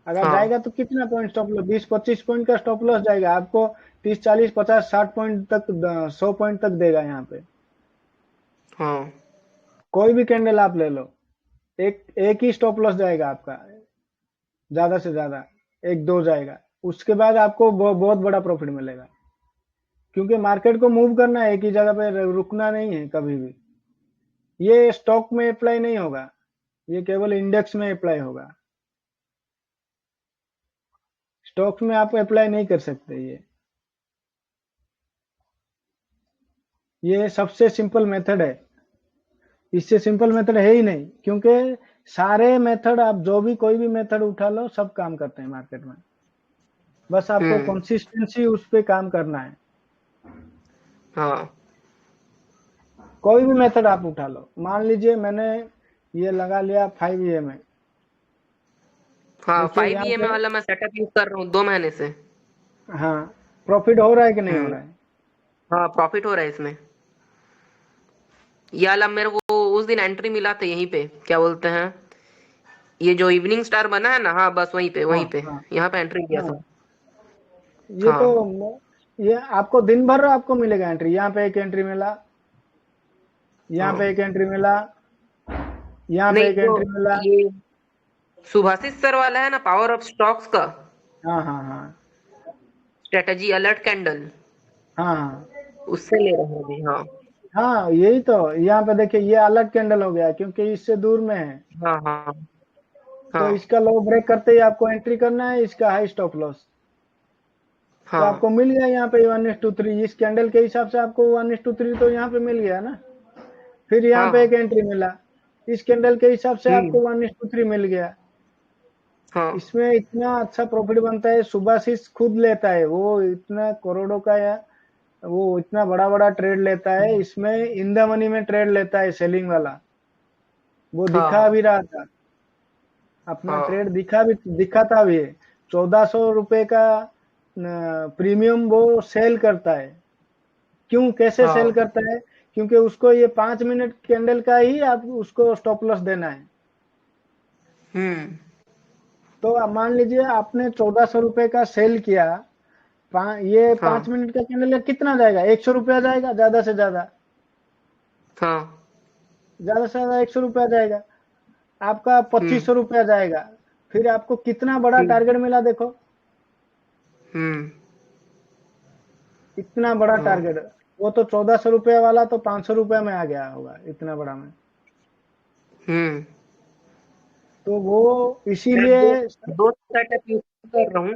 अगर हाँ जाएगा तो कितना पॉइंट स्टॉप लॉस, 20-25 पॉइंट का स्टॉप लॉस जाएगा, आपको 30-40-50-60 पॉइंट तक, 100 पॉइंट तक देगा। यहाँ पे हाँ कोई भी कैंडल आप ले लो, एक ही स्टॉप लॉस जाएगा आपका, ज्यादा से ज्यादा 1-2 जाएगा, उसके बाद आपको बहुत बड़ा प्रॉफिट मिलेगा। क्योंकि मार्केट को मूव करना है, एक ही जगह पे रुकना नहीं है कभी भी। ये स्टॉक में अप्लाई नहीं होगा, ये केवल इंडेक्स में अप्लाई होगा, स्टॉक्स में आप अप्लाई नहीं कर सकते। ये सबसे सिंपल मेथड है, इससे सिंपल मेथड है ही नहीं, क्योंकि सारे मेथड आप जो भी कोई भी मेथड उठा लो, सब काम करते हैं मार्केट में। बस आपको हम्म कंसिस्टेंसी उस पे काम करना है। हाँ कोई भी मेथड आप उठा लो, मान लीजिए मैंने ये लगा लिया 5 में, हाँ, देखिए 5 यहाँ EMA पे, वाला मैं सेटअप यूज कर रहा हूँ 2 महीने से। हाँ प्रॉफिट हो रहा है कि नहीं हो रहा है? हाँ, प्रॉफिट हो रहा है इसमें। ये वाला मेरे को उस दिन एंट्री मिला था यहीं पे, क्या बोलते हैं, ये जो इवनिंग स्टार बना है ना, हाँ बस वहीं पे हाँ वहीं पे, हाँ यहाँ पे एंट्री किया था। हाँ, ये तो हाँ ये आपको दिन भर आपको मिलेगा एंट्री। यहाँ पे एक एंट्री मिला, यहाँ हाँ, पे एक एंट्री मिला, यहाँ पे नहीं एक जो एंट्री मिला। ये सुभाषिस सर वाला है ना, पावर ऑफ स्टॉक्स का हाँ हाँ हाँ स्ट्रेटजी अलर्ट कैंडल, हाँ हाँ उससे ले रहे हैं अभी। हाँ हाँ, यही तो। यहाँ पे देखिए ये अलग कैंडल हो गया क्योंकि इससे दूर में है, हाँ हाँ तो हाँ इसका लो ब्रेक करते ही आपको एंट्री करना है, इसका हाई स्टॉप लॉस। तो हाँ आपको मिल गया यहाँ पे 1:3, इस कैंडल के हिसाब से आपको 1:3 तो यहाँ पे मिल गया ना। फिर यहाँ हाँ पे हाँ एक एंट्री मिला, इस कैंडल के हिसाब से हम्म आपको 1:3 मिल गया। हाँ इसमें इतना अच्छा प्रॉफिट बनता है, सुभाषिस खुद लेता है, वो इतना करोड़ों का, या वो इतना बड़ा बड़ा ट्रेड लेता है, इसमें इन द मनी में ट्रेड लेता है सेलिंग वाला, वो दिखा हाँ भी रहा था अपना हाँ ट्रेड, दिखाता भी है। 1400 रुपए का प्रीमियम वो सेल करता है। क्यों, कैसे सेल हाँ करता है? क्योंकि उसको ये 5 मिनट कैंडल का ही आप उसको स्टॉप लॉस देना है। हम्म तो आप मान लीजिए आपने 1400 रुपए का सेल किया, ये पांच हाँ मिनट का कैंडल का कितना जाएगा? 100 रुपया जाएगा, ज्यादा से ज्यादा, हाँ ज्यादा से ज्यादा 100 रुपया जाएगा। आपका हम्म 2500 रुपया जाएगा। फिर आपको कितना बड़ा हम्म टारगेट मिला देखो, हम्म इतना बड़ा हाँ टारगेट। वो तो 1400 रुपया वाला तो 500 रुपया में आ गया होगा, इतना बड़ा में। हम्म तो वो मैं इसीलिए, दो दो सेटअप यूज कर रहा हूँ,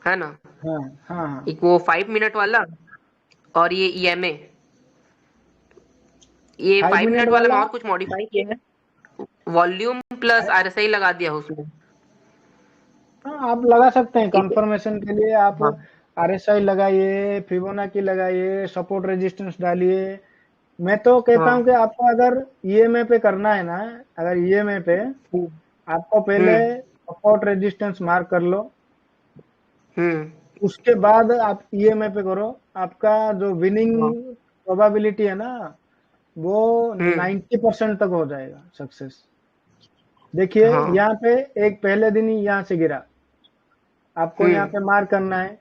है ना। हाँ हाँ हाँ, एक वो 5 मिनट वाला, और ये EMA। ये 5 मिनट 5 मिनट वाला में वाला। और कुछ मॉडिफाई किया है, वॉल्यूम प्लस RSI लगा दिया उसमें। हाँ, आप लगा सकते हैं इसे कंफर्मेशन के लिए। आप हाँ आरएसआई लगाइए, फिबोनाची लगाइए, सपोर्ट रेजिस्टेंस डालिए। मैं तो कहता हाँ हूं कि आपको अगर ईएमए पे करना है ना, अगर ईएमए पे हम्म आपको पहले हम्म सपोर्ट रेजिस्टेंस मार्क कर लो, हम्म, उसके बाद आप ईएमए पे करो। आपका जो विनिंग हाँ प्रोबेबिलिटी है ना, वो हम्म 90% तक हो जाएगा सक्सेस। देखिए हाँ यहाँ पे एक पहले दिन ही यहाँ से गिरा, आपको यहाँ हम्म पे मार्क करना है।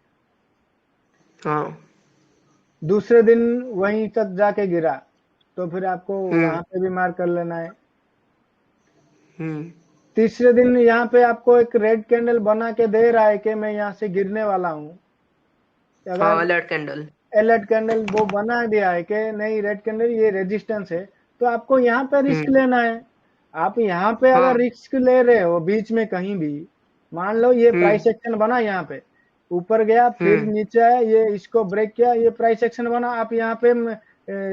हाँ दूसरे दिन वहीं तक जाके गिरा, तो फिर आपको हम्म वहां पे भी मार्क कर लेना है। हम्म तीसरे दिन यहाँ पे आपको एक रेड कैंडल बना के दे रहा है कि मैं यहाँ से गिरने वाला हूँ। हाँ, अगर अलर्ट कैंडल। अलर्ट कैंडल वो बना दिया है कि नहीं, रेड कैंडल ये रेजिस्टेंस है, तो आपको यहाँ पे रिस्क हम्म लेना है। आप यहाँ पे अगर हाँ रिस्क ले रहे हो बीच में कहीं भी, मान लो ये हम्म प्राइस एक्शन बना, यहाँ पे ऊपर गया फिर हम्म नीचे आया, ये इसको ब्रेक किया, ये प्राइस एक्शन बना, आप यहाँ पे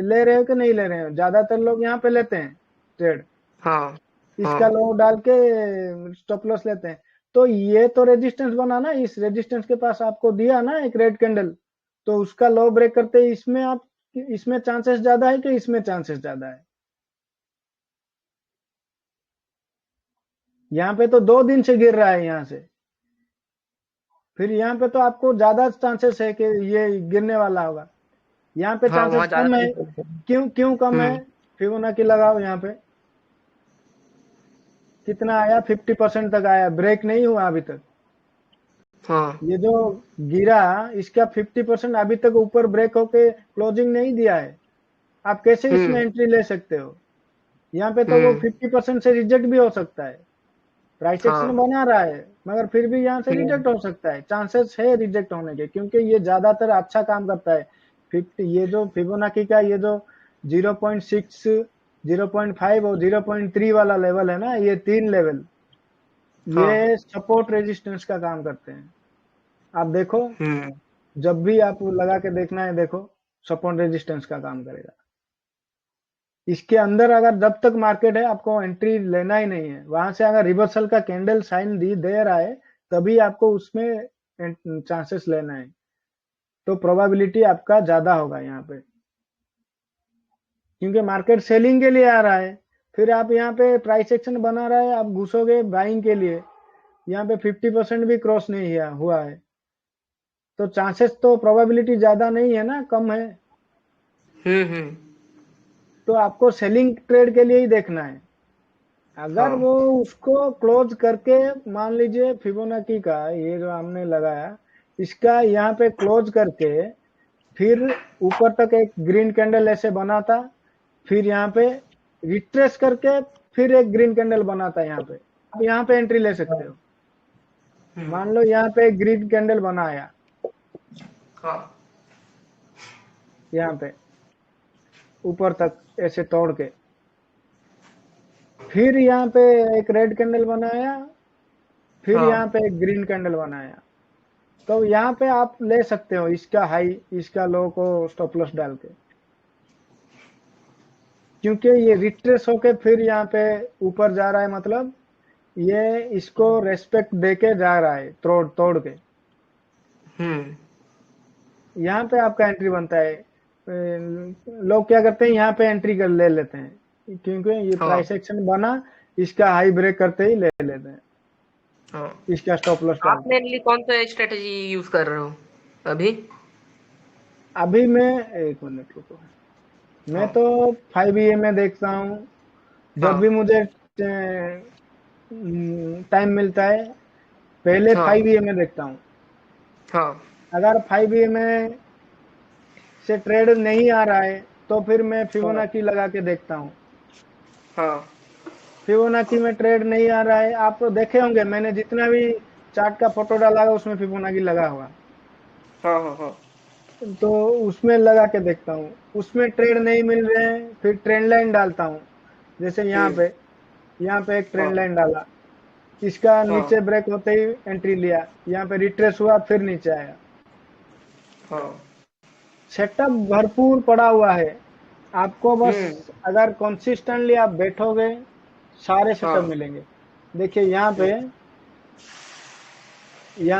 ले रहे हो कि नहीं ले रहे हो? ज्यादातर लोग यहाँ पे लेते हैं ट्रेड, हाँ हाँ इसका लो डाल के स्टॉप लॉस लेते हैं। तो ये तो रेजिस्टेंस बना ना, इस रेजिस्टेंस के पास आपको दिया ना एक रेड कैंडल, तो उसका लो ब्रेक करते ही इसमें आप, इसमें चांसेस ज्यादा है कि इसमें चांसेस ज्यादा है? यहाँ पे तो 2 दिन से गिर रहा है यहाँ से, फिर यहाँ पे तो आपको ज्यादा चांसेस है कि ये गिरने वाला होगा। यहाँ पे हाँ, चांसेस वहाँ कम है। ज्यादा। क्यों क्यों कम है? हम्म फिबोनाची लगाओ, यहाँ पे कितना आया? 50% तक आया, ब्रेक नहीं हुआ अभी तक। हाँ ये जो गिरा, इसका 50% अभी तक ऊपर ब्रेक होके क्लोजिंग नहीं दिया है। आप कैसे इसमें हम्म एंट्री ले सकते हो? यहाँ पे तो वो हम्म 50% से रिजेक्ट भी हो सकता है। प्राइस एक्शन हाँ बना रहा है मगर फिर भी यहाँ से हम्म रिजेक्ट हो सकता है, चांसेस है रिजेक्ट होने के, क्योंकि ये ज्यादातर अच्छा काम करता है। 50, ये जो फिबोनाची का ये जो 0.6, 0.5 और 0.3 वाला लेवल है ना, ये 3 लेवल, हाँ ये सपोर्ट रेजिस्टेंस का काम करते हैं। आप देखो, हम्म जब भी आप लगा के देखना है, देखो सपोर्ट रेजिस्टेंस का काम करेगा। इसके अंदर अगर जब तक मार्केट है आपको एंट्री लेना ही नहीं है। वहां से अगर रिवर्सल का कैंडल साइन दे रहा है, तभी आपको उसमें चांसेस लेना है तो प्रोबेबिलिटी आपका ज्यादा होगा यहाँ पे, क्योंकि मार्केट सेलिंग के लिए आ रहा है। फिर आप यहाँ पे प्राइस एक्शन बना रहा है, आप घुसोगे बाइंग के लिए, यहाँ पे 50% भी क्रॉस नहीं हुआ है, तो चांसेस तो प्रोबेबिलिटी ज्यादा नहीं है ना, कम है। तो आपको सेलिंग ट्रेड के लिए ही देखना है। अगर वो उसको क्लोज करके, मान लीजिए फिबोनाची का ये जो हमने लगाया, इसका यहाँ पे क्लोज करके फिर ऊपर तक एक ग्रीन कैंडल ऐसे बना था, फिर यहाँ पे रिट्रेस करके फिर एक ग्रीन कैंडल बना था यहाँ पे, आप यहाँ पे एंट्री ले सकते हो। मान लो यहाँ पे एक ग्रीन कैंडल बनाया, यहाँ पे ऊपर तक ऐसे तोड़ के, फिर यहाँ पे एक रेड कैंडल बनाया, फिर यहाँ पे एक ग्रीन कैंडल बनाया, तो यहाँ पे आप ले सकते हो इसका हाई इसका लो को स्टॉप लॉस डाल के, क्योंकि ये रिट्रेस होके फिर यहाँ पे ऊपर जा रहा है, मतलब ये इसको रेस्पेक्ट देके जा रहा है तोड़ तोड़ के। यहाँ पे आपका एंट्री बनता है। लोग क्या करते हैं, यहाँ पे एंट्री कर ले लेते हैं, क्योंकि ये प्राइस एक्शन बना, इसका हाई ब्रेक करते ही ले लेते हैं, इसका स्टॉप लॉस। आप मेनली कौन सा स्ट्रेटजी यूज कर रहे हो अभी? अभी मैं एक मिनट रुको, मैं तो 5 EMA देखता हूँ जब भी मुझे टाइम मिलता है, पहले 5 EMA देखता हूँ। अगर 5 EMA से ट्रेड नहीं आ रहा है तो फिर मैं फिबोनाची लगा के देखता हूँ। फिबोनाची में ट्रेड नहीं आ रहा है, आप तो देखे होंगे मैंने जितना भी चार्ट का फोटो डाला है उसमें फिबोनाची लगा हुआ। तो उसमें लगा के देखता हूँ, उसमें ट्रेड नहीं मिल रहे हैं, फिर ट्रेंड लाइन डालता हूँ। जैसे यहाँ पे एक ट्रेंड लाइन डाला, इसका नीचे ब्रेक होते ही एंट्री लिया, यहाँ पे रिट्रेस हुआ फिर नीचे आया। सेटअप भरपूर पड़ा हुआ है, आपको बस अगर कंसिस्टेंटली आप बैठोगे सारे सेटअप मिलेंगे। देखिए यहाँ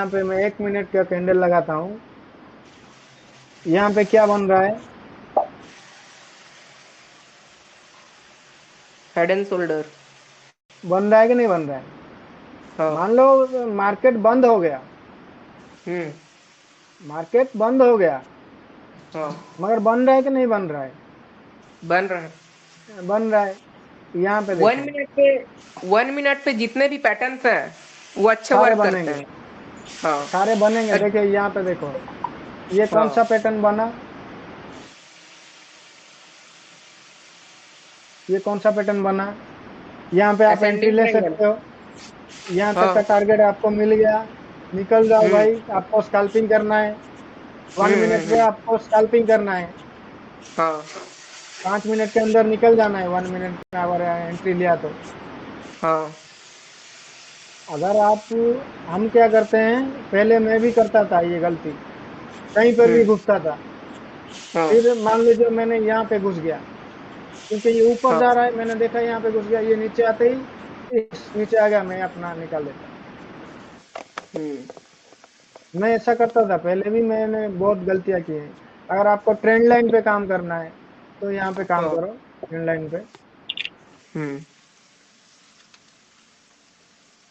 पे मैं 1 मिनट का कैंडल लगाता हूँ, यहाँ पे क्या बन रहा है, हेड एंड शोल्डर बन रहा है कि नहीं बन रहा है? मान लो मार्केट बंद हो गया, मार्केट बंद हो गया, मगर बन रहा है कि नहीं बन रहा है? बन रहा है, बन रहा है। यहाँ पे 1 मिनट पे जितने भी पैटर्न्स हैं वो अच्छे सारे वर्क करते बनेंगे, हैं। सारे बनेंगे। देखिए यहाँ पे देखो, ये कौन सा पैटर्न बना, ये कौन सा पैटर्न बना, यहाँ पे आप एंट्री ले सकते हो। यहाँ तक का टारगेट आपको मिल गया, निकल जाओ भाई। आपको स्कैल्पिंग करना है 1 मिनट में, आपको स्कैल्पिंग करना है 5 मिनट के अंदर निकल जाना है। 1 मिनट में अगर एंट्री लिया तो अगर आप, हम क्या करते हैं, पहले मैं भी करता था ये गलती, कहीं पर भी घुसता था, फिर मान लीजिए मैंने यहाँ पे घुस गया, क्योंकि ये ऊपर जा रहा है, मैंने देखा यहाँ पे घुस गया, ये नीचे आते ही नीचे आ गया, मैं अपना निकाल देता। मैं ऐसा करता था पहले भी, मैंने बहुत गलतियां की है। अगर आपको ट्रेंड लाइन पे काम करना है तो यहाँ पे काम करो, ट्रेंड लाइन पे।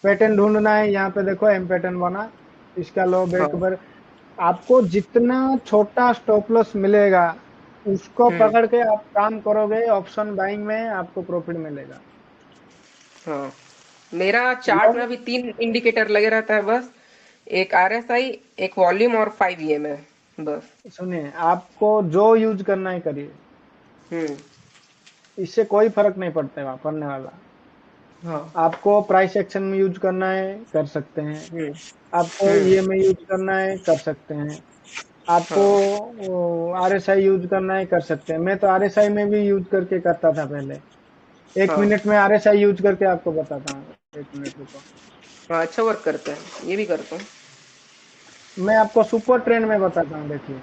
पैटर्न ढूंढना है, यहाँ पे देखो एम पैटर्न बना, इसका लो ब्रेक पर आपको जितना छोटा स्टॉप लॉस मिलेगा उसको पकड़ के आप काम करोगे, ऑप्शन बाइंग में आपको प्रॉफिट मिलेगा। मेरा चार्ट में अभी 3 इंडिकेटर लगे रहता है बस, एक RSI, एक वॉल्यूम और 5 EMA बस। सुनिए, आपको जो यूज करना है करिए, इससे कोई फर्क नहीं पड़ने वाला। आपको प्राइस एक्शन में यूज करना है कर सकते हैं, आपको EMA यूज करना है कर सकते हैं, आपको RSI यूज करना है कर सकते हैं। मैं तो RSI में भी यूज करके करता था पहले। 1 मिनट में RSI यूज करके आपको बताता हूँ। 1 मिनट रुको। अच्छा वर्क करता है, ये भी करता हूँ मैं आपको सुपर ट्रेंड में बताता हूँ। देखिए,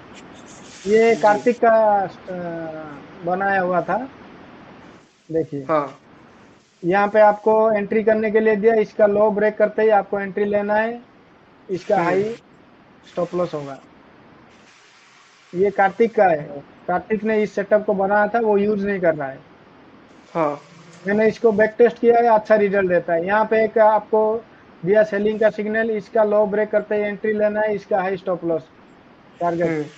ये कार्तिक का बनाया हुआ था। देखिए यहाँ पे आपको एंट्री करने के लिए दिया, इसका लो ब्रेक करते ही आपको एंट्री लेना है, इसका हाई स्टॉप लॉस होगा। ये कार्तिक का है, कार्तिक ने इस सेटअप को बनाया था, वो यूज नहीं कर रहा है। हाँ मैंने इसको बैक टेस्ट किया है, अच्छा रिजल्ट देता है। यहाँ पे एक आपको दिया सेलिंग का सिग्नल, इसका लो ब्रेक करते ही एंट्री लेना है, इसका हाई स्टॉप लॉस टारगेट।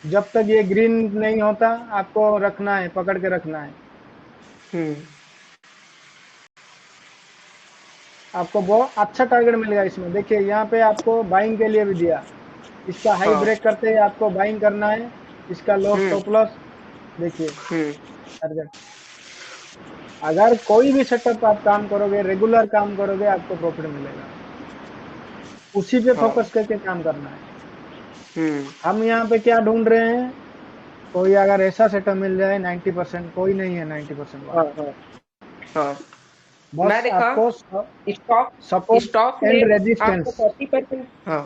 जब तक ये ग्रीन नहीं होता आपको रखना है, पकड़ के रखना है। हम्म आपको बहुत अच्छा टारगेट मिलेगा इसमें। देखिए यहाँ पे आपको बाइंग के लिए भी दिया, इसका हाई हाँ ब्रेक करते ही आपको बाइंग करना है, इसका लो हम्म स्टॉप लॉस देखिए हम्म टारगेट। अगर कोई भी सेटअप आप काम करोगे, रेगुलर काम करोगे, आपको प्रॉफिट मिलेगा। उसी पे हाँ फोकस करके काम करना है। हम्म हम यहाँ पे क्या ढूंढ रहे हैं, कोई अगर ऐसा सेटअप मिल जाए 90%, कोई नहीं है 90% हाँ वाला। हाँ हाँ मैं बस देखा आपको स्टॉक सपोर्ट स्टॉक में एंड आपको रेजिस्टेंस, 40%। हाँ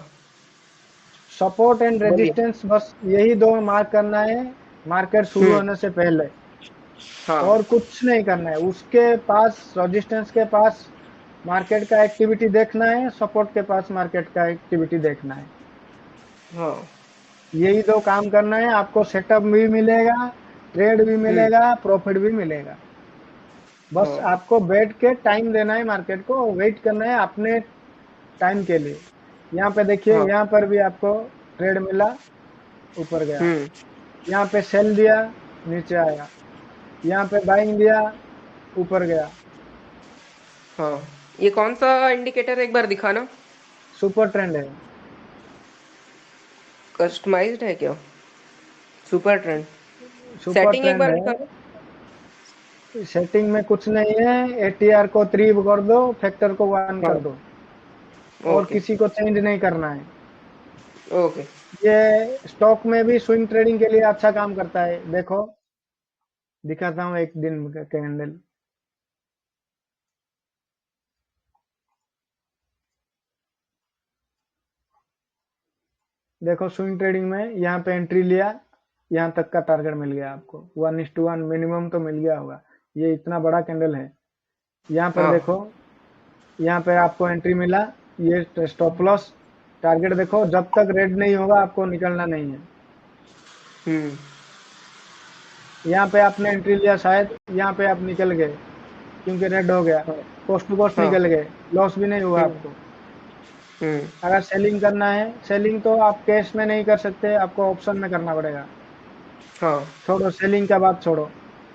सपोर्ट एंड बोलिए। रेजिस्टेंस, बस यही दो मार्क करना है मार्केट शुरू होने से पहले, हाँ और कुछ नहीं करना है। उसके पास रेजिस्टेंस के पास मार्केट का एक्टिविटी देखना है, सपोर्ट के पास मार्केट का एक्टिविटी देखना है। हाँ यही दो काम करना है, आपको सेटअप भी मिलेगा, ट्रेड भी मिलेगा, प्रॉफिट भी मिलेगा। बस हाँ आपको बैठ के टाइम देना है, मार्केट को वेट करना है अपने टाइम के लिए। यहाँ पे देखिए, हाँ यहाँ पर भी आपको ट्रेड मिला, ऊपर गया। हम्म यहाँ पे सेल दिया, नीचे आया। यहाँ पे बाइंग दिया, ऊपर गया। हाँ ये कौन सा इंडिकेटर एक बार दिखाना। सुपर ट्रेंड है। कस्टमाइज्ड है क्या? सुपर ट्रेंड सुपर सेटिंग एक ट्रेंड बार है। दिखाना। सेटिंग में कुछ नहीं है, एटीआर को 3 कर दो, फैक्टर को 1 हाँ कर दो, और ओके किसी को चेंज नहीं करना है। ओके ये स्टॉक में भी स्विंग ट्रेडिंग के लिए अच्छा काम करता है। देखो दिखाता हूँ एक दिन का कैंडल। देखो स्विंग ट्रेडिंग में यहाँ पे एंट्री लिया, यहाँ तक का टारगेट मिल गया आपको, 1:1 मिनिमम तो मिल गया होगा। ये इतना बड़ा कैंडल है। यहाँ पर हाँ देखो, यहाँ पे आपको एंट्री मिला, ये स्टॉप लॉस टारगेट। देखो जब तक रेड नहीं होगा आपको निकलना नहीं है। हम्म यहाँ पे आपने एंट्री लिया, शायद यहाँ पे आप निकल गए क्योंकि रेड हो गया, हाँ कोस्ट टू कोस्ट हाँ निकल गए, लॉस भी नहीं हुआ हम्म आपको। हम्म अगर सेलिंग करना है, सेलिंग तो आप कैश में नहीं कर सकते, आपको ऑप्शन में करना पड़ेगा। हाँ छोड़ो सेलिंग का बात छोड़ो,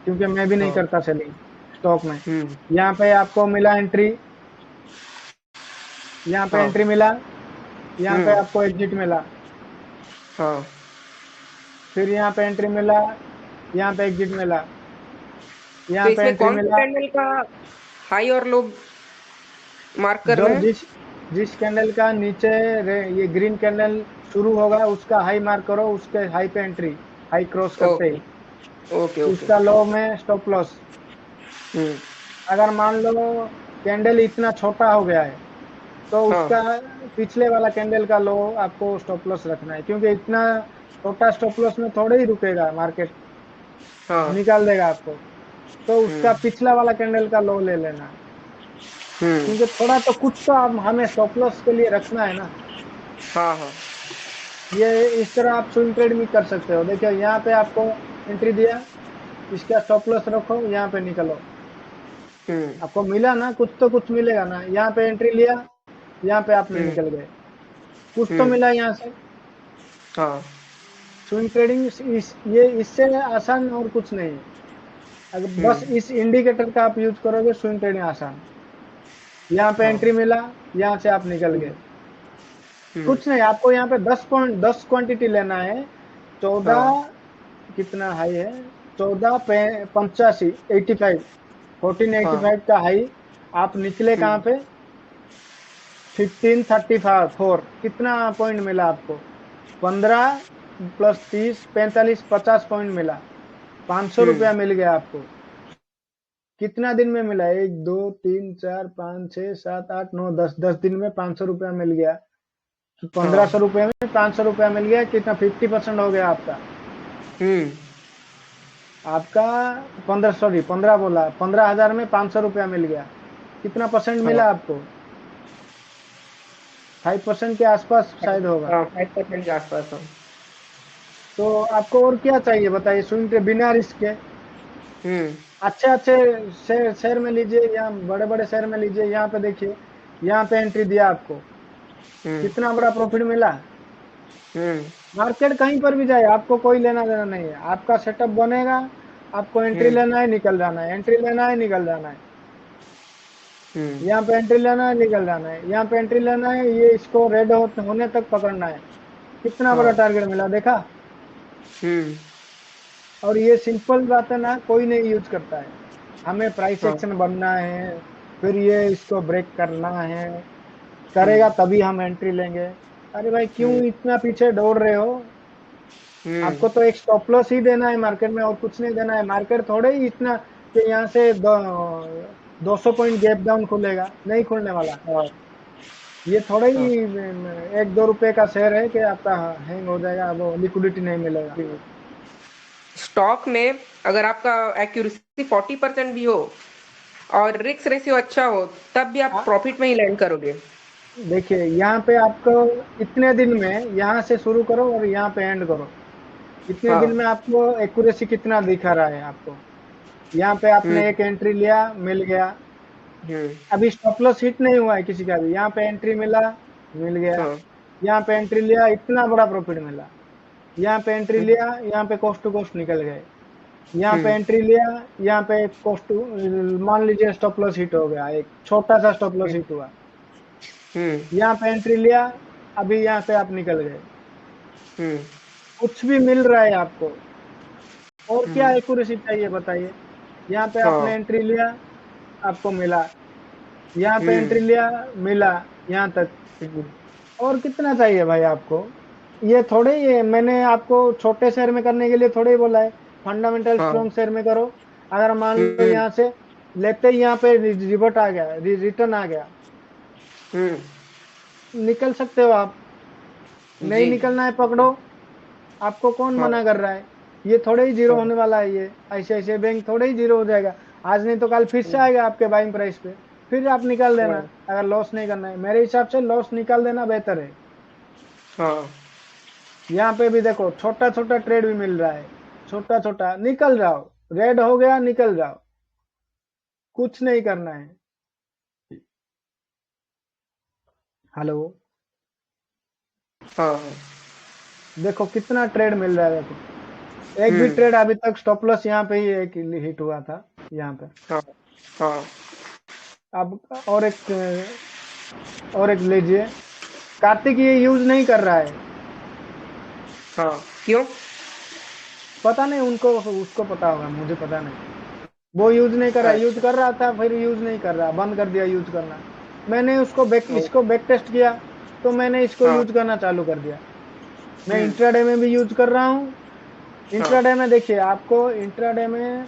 क्योंकि मैं भी नहीं हाँ करता सेलिंग स्टॉक में। हम्म यहाँ पे आपको मिला एंट्री, यहाँ पे हाँ एंट्री मिला, यहाँ पे हम्म आपको एग्जिट मिला, हाँ फिर यहाँ पे एंट्री मिला, यहाँ पे एग्जिट मिला, तो यहाँ पे इसमें एंट्री कौन सा मिला। कैंडल का हाई और लो मार्क जो करना है? जिस जिस कैंडल का नीचे ये ग्रीन कैंडल शुरू होगा, उसका हाई मार्क करो, उसके हाई पे एंट्री, हाई क्रॉस करते ओके ही ओके ओके उसका लो में स्टॉप लॉस। हम्म अगर मान लो कैंडल इतना छोटा हो गया है, तो हाँ उसका पिछले वाला कैंडल का लो आपको स्टॉप लॉस रखना है, क्योंकि इतना छोटा स्टॉप लॉस में थोड़े ही रुकेगा मार्केट, हाँ निकाल देगा आपको। तो हम्म उसका पिछला वाला कैंडल का लो ले लेना है, हम्म क्योंकि थोड़ा तो कुछ तो आप हमें स्टॉप लॉस के लिए रखना है ना। हाँ हाँ ये इस तरह आप स्विंग ट्रेड भी कर सकते हो। देखिए यहाँ पे आपको एंट्री दिया, इसका स्टॉप लॉस रखो, यहाँ पे निकलो। हम्म आपको मिला ना, कुछ तो कुछ मिलेगा ना। यहाँ पे एंट्री लिया, यहाँ पे आपने हम्म निकल गए, कुछ तो हम्म मिला यहाँ से। हाँ स्विंग ट्रेडिंग ये इससे आसान और कुछ नहीं है। अगर हम्म बस इस इंडिकेटर का आप यूज करोगे, स्विंग ट्रेडिंग आसान। यहाँ पे हाँ एंट्री मिला, यहाँ से आप निकल हम्म गए। हम्म कुछ नहीं, आपको यहाँ पे 10 क्वांटिटी लेना है। हाँ 14 कितना हाई है, 14 85, 85, 1485 का हाई। आप निकले कहाँ हम्म पे, 1534। कितना पॉइंट मिला आपको, 15 + 30 45 50 पॉइंट मिला, 500 हम्म रुपया मिल गया आपको। कितना दिन में मिला, 1 2 3 4 5 6 7 8 9 10 दिन में 500 रुपया मिल गया। तो हाँ 1500 रुपये में 500 रुपया मिल गया, कितना 50% हो गया आपका। हम्म आपका 15 बोला, 15,000 में 500 रुपया मिल गया। कितना परसेंट हाँ मिला आपको, 5% के आसपास शायद होगा। 5% के आसपास हो। तो आपको और क्या चाहिए बताइए, स्विंग ट्रेड बिना रिस्क के। अच्छे अच्छे शेयर में लीजिए, यहाँ बड़े बड़े शेयर में लीजिए। यहाँ पे देखिए, यहाँ पे एंट्री दिया आपको, कितना बड़ा प्रॉफिट मिला। मार्केट कहीं पर भी जाए, आपको कोई लेना देना नहीं है। आपका सेटअप बनेगा, आपको एंट्री लेना है, निकल जाना है, एंट्री लेना है, निकल जाना है। यहाँ पे एंट्री लेना है, निकल जाना है, यहाँ पे एंट्री लेना है, ये इसको रेड होने तक पकड़ना है। कितना बड़ा टारगेट मिला, देखा। और ये सिंपल बात है ना, कोई नहीं यूज करता है। हमें प्राइस एक्शन बनना है, फिर ये इसको ब्रेक करना है, करेगा तभी हम एंट्री लेंगे। अरे भाई, क्यों इतना पीछे दौड़ रहे हो। आपको तो एक स्टॉप लॉस ही देना है मार्केट में, और कुछ नहीं देना है। मार्केट थोड़े ही इतना कि यहाँ से 200 पॉइंट गैप डाउन खुलेगा, नहीं खुलने वाला। ये थोड़ा ही 1-2 रुपए का शेयर है कि आपका हैंग हो जाएगा, वो लिक्विडिटी नहीं मिलेगा। स्टॉक में अगर आपका एक्यूरेसी 40% भी हो और रिस्क रेशियो अच्छा हो, तब भी आप प्रॉफिट में ही लैंड करोगे। देखिए, यहाँ पे आपको इतने दिन में यहाँ से शुरू करो और यहाँ पे एंड करो, इतने दिन में आपको एक्यूरेसी कितना दिखा रहा है आपको। यहाँ पे आपने एक एंट्री लिया, मिल गया। अभी स्टॉप लॉस हिट नहीं हुआ है किसी का भी। यहाँ पे एंट्री मिला, मिल गया। यहाँ पे एंट्री लिया, इतना बड़ा प्रॉफिट मिला। यहाँ पे एंट्री लिया, यहाँ पे कोस्ट टू कोस्ट निकल गए। यहाँ पे एंट्री लिया, यहाँ पे कोस्ट टू, मान लीजिए स्टॉप लॉस हिट हो गया, एक छोटा सा स्टॉप लॉस हिट हुआ। यहाँ पे एंट्री लिया, अभी यहाँ से आप निकल गए। कुछ भी मिल रहा है आपको, और क्या एक्यूरेसी चाहिए बताइए। यहाँ पे आपने एंट्री लिया, आपको मिला। यहाँ पे एंट्री लिया, मिला यहाँ तक। और कितना चाहिए भाई आपको। ये थोड़े ही मैंने आपको छोटे शेयर में करने के लिए थोड़े ही बोला है। फंडामेंटल स्ट्रॉन्ग शेयर में करो। अगर मान लो यहाँ से लेते ही यहाँ पे रिवर्ट आ गया, रिटर्न आ गया, निकल सकते हो आप। नहीं निकलना है, पकड़ो। आपको कौन मना कर रहा है। ये थोड़े ही जीरो होने वाला है। ये ऐसे ऐसे बैंक थोड़े ही जीरो हो जाएगा। आज नहीं तो कल फिर से आएगा आपके बाइंग प्राइस पे, फिर आप निकाल देना। अगर लॉस नहीं करना है, मेरे हिसाब से लॉस निकाल देना बेहतर है। यहाँ पे भी देखो, छोटा छोटा ट्रेड भी मिल रहा है, छोटा छोटा। निकल जाओ, रेड हो गया, निकल जाओ, कुछ नहीं करना है। हेलो, देखो कितना ट्रेड मिल रहा है। देखो, एक भी ट्रेड अभी तक स्टॉप लॉस यहाँ पे ही एक हिट हुआ था, यहाँ पे। अब और एक लीजिए। कार्तिक ये यूज नहीं कर रहा है। क्यों? पता नहीं, उनको उसको पता होगा, मुझे पता नहीं। वो यूज नहीं कर रहा, यूज कर रहा था, फिर यूज नहीं कर रहा, बंद कर दिया यूज करना। मैंने इसको बैक टेस्ट किया, तो मैंने इसको यूज करना चालू कर दिया। मैं इंट्राडे में भी यूज कर रहा हूँ। इंट्राडे में देखिए, आपको इंट्राडे में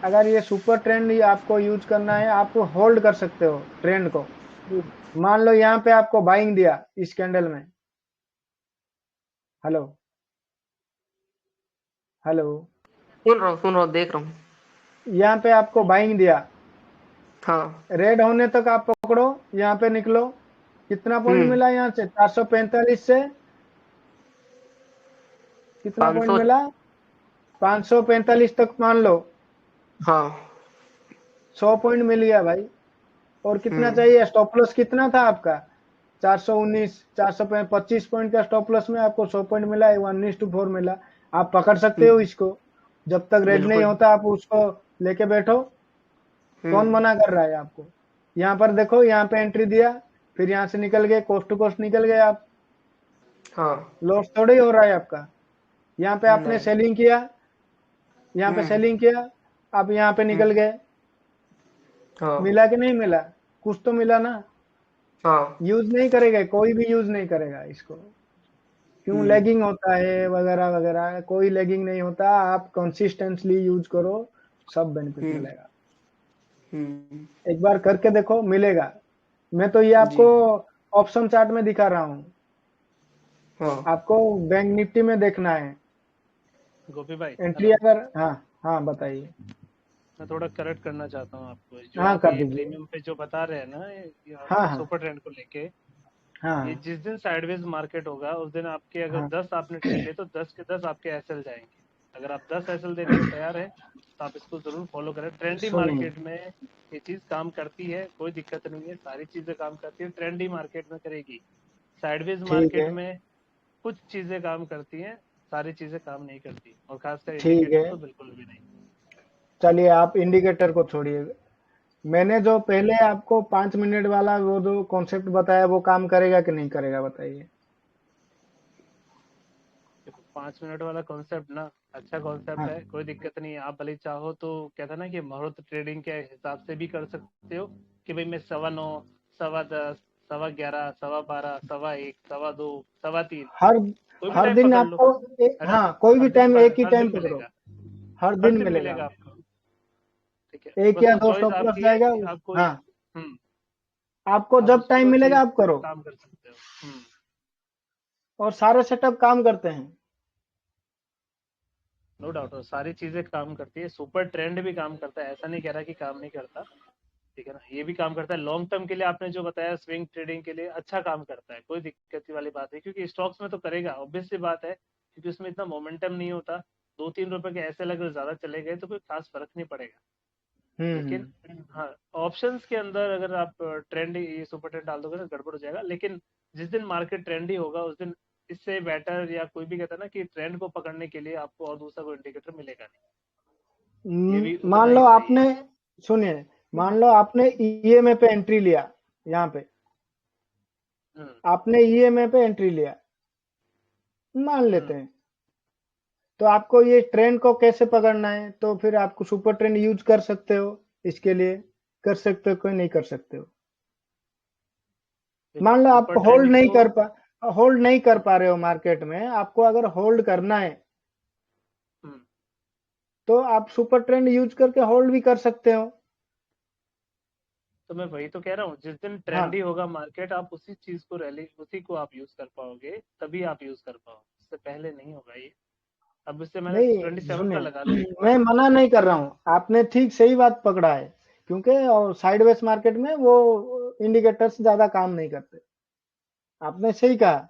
अगर ये सुपर ट्रेंड आपको यूज करना है, आप होल्ड कर सकते हो ट्रेंड को। मान लो यहाँ पे आपको बाइंग दिया इस कैंडल में। हेलो हेलो, सुन रहा हूँ, देख रहा हूँ। यहाँ पे आपको बाइंग दिया, रेड होने तक आप पकड़ो, यहाँ पे निकलो। कितना पॉइंट मिला यहाँ से, 445 से कितना पॉइंट मिला, 545 तक मान लो। 100 पॉइंट मिल गया भाई। और कितना चाहिए, स्टॉप लॉस कितना था आपका, 419, 425 पॉइंट का स्टॉप लॉस में आपको 100 पॉइंट मिला है, 1:4 मिला। आप पकड़ सकते हो इसको, जब तक रेड नहीं होता आप उसको लेके बैठो। कौन मना कर रहा है आपको। यहाँ पर देखो, यहाँ पे एंट्री दिया, फिर यहाँ से निकल गए, कोस्ट टू कोस्ट निकल गए आप। लॉस थोड़ा ही हो रहा है आपका। यहाँ पे आपने सेलिंग किया, यहाँ पे सेलिंग किया, आप यहाँ पे निकल गए। मिला कि नहीं मिला, कुछ तो मिला ना। यूज नहीं करेगा, कोई भी यूज नहीं करेगा इसको। क्यों, लैगिंग होता है वगैरह वगैरह। कोई लैगिंग नहीं होता। आप कंसिस्टेंटली यूज करो, सब बेनिफिट मिलेगा। एक बार करके देखो, मिलेगा। मैं तो ये आपको ऑप्शन चार्ट में दिखा रहा हूँ। आपको बैंक निफ्टी में देखना है। गोपी भाई, एंट्री अगर, हाँ बताइए। मैं थोड़ा करेक्ट करना चाहता हूँ आपको। जो हाँ, आप कर ये दीजिए। प्रीमियम पे जो बता रहे हैं ना, हाँ। सुपर ट्रेंड को लेके, हाँ ये जिस दिन साइडवेज मार्केट होगा उस दिन आपके अगर हाँ 10 आपने ट्रेड लिए तो 10 के 10 आपके एसएल जाएंगे। अगर आप 10 एसएल देने को तैयार है तो आप इसको जरूर फॉलो करें। ट्रेंडी सुनिए मार्केट में ये चीज काम करती है, कोई दिक्कत नहीं है, सारी चीजें काम करती है, ट्रेंडी मार्केट में करेगी। साइडवेज ठीक मार्केट है में कुछ चीजें काम करती हैं, सारी चीजें काम नहीं करती, और खासकर ठीक इंडिकेटर है। तो बिल्कुल भी नहीं। चलिए आप इंडिकेटर को छोड़िए, मैंने जो पहले आपको 5 मिनट वाला वो जो कॉन्सेप्ट बताया वो काम करेगा कि नहीं करेगा बताइए। देखो 5 मिनट वाला कॉन्सेप्ट ना अच्छा कॉन्सेप्ट हाँ है, कोई दिक्कत नहीं है। आप भले चाहो तो कहता ना कि मुहूर्त ट्रेडिंग के हिसाब से भी कर सकते हो कि भाई मैं 9:15, 10:15, 11:15, 12:15, 1:15, 2:15, 3:15 हर कोई भी हर टाइम दिन पकड़ लो, आपको है ना। हाँ कोई भी हर दिन टाइम एक ही हर टाइम दिन पकड़ो, मिलेगा, हर हर दिन दिन मिलेगा मिलेगा आपको। आपको। ठीक है, एक बस या वो दो चॉइस स्टॉप लॉस आपकी है जाएगा। कि आप कोई हाँ हम्म आपको आप जब टाइम उसको मिलेगा चीज आप करो, काम कर सकते हो। और सारे सेटअप काम करते हैं। नो डाउट, और सारी चीजें काम करती है। सुपर ट्रेंड भी काम करता है, ऐसा नहीं कह रहा कि काम नहीं करता, ठीक है ना, ये भी काम करता है। लॉन्ग टर्म के लिए आपने जो बताया स्विंग ट्रेडिंग के लिए अच्छा काम करता है, कोई दिक्कत वाली बात है, क्योंकि स्टॉक्स में तो करेगा, ऑब्वियस सी बात है, क्योंकि उसमें इतना मोमेंटम नहीं होता। 2-3 रुपए के ऐसे अगर ज्यादा चले गए तो कोई खास फर्क नहीं पड़ेगा। लेकिन हम्म। हाँ, ऑप्शंस के अंदर अगर आप ट्रेंड ये सुपर ट्रेंड डाल दोगे तो गड़बड़ हो जाएगा। लेकिन जिस दिन मार्केट ट्रेंडी होगा उस दिन इससे बेटर, या कोई भी कहता है ना कि ट्रेंड को पकड़ने के लिए आपको और दूसरा कोई इंडिकेटर मिलेगा नहीं, ये भी उतना मान ही लो सही है। आपने, सुनिए, मान लो आपने ईएमए पे एंट्री लिया, यहाँ पे हम्म आपने ईएमए पे एंट्री लिया, मान लेते हम्म हैं, तो आपको ये ट्रेंड को कैसे पकड़ना है, तो फिर आपको सुपर ट्रेंड यूज कर सकते हो, इसके लिए कर सकते हो, कोई नहीं कर सकते हो। देखो मान लो सुपर आपको होल्ड ट्रेंड नहीं को कर होल्ड नहीं कर पा रहे हो मार्केट में, आपको अगर होल्ड करना है हम्म तो आप सुपर ट्रेंड यूज करके होल्ड भी कर सकते हो। तो मैं वही तो कह रहा हूँ, जिस दिन ट्रेंडी हाँ होगा मार्केट आप उसी चीज को रैली उसी को आप यूज कर पाओगे, तभी आप यूज कर पाओगे, इससे पहले नहीं होगा ये। अब इससे मैंने नहीं, 27 का लगा लो सुनिए, एक मैं बार। मना नहीं कर रहा हूँ, आपने ठीक सही बात पकड़ा है, क्योंकि और साइडवेज मार्केट में वो इंडिकेटर्स ज्यादा काम नहीं करते, आपने सही कहा,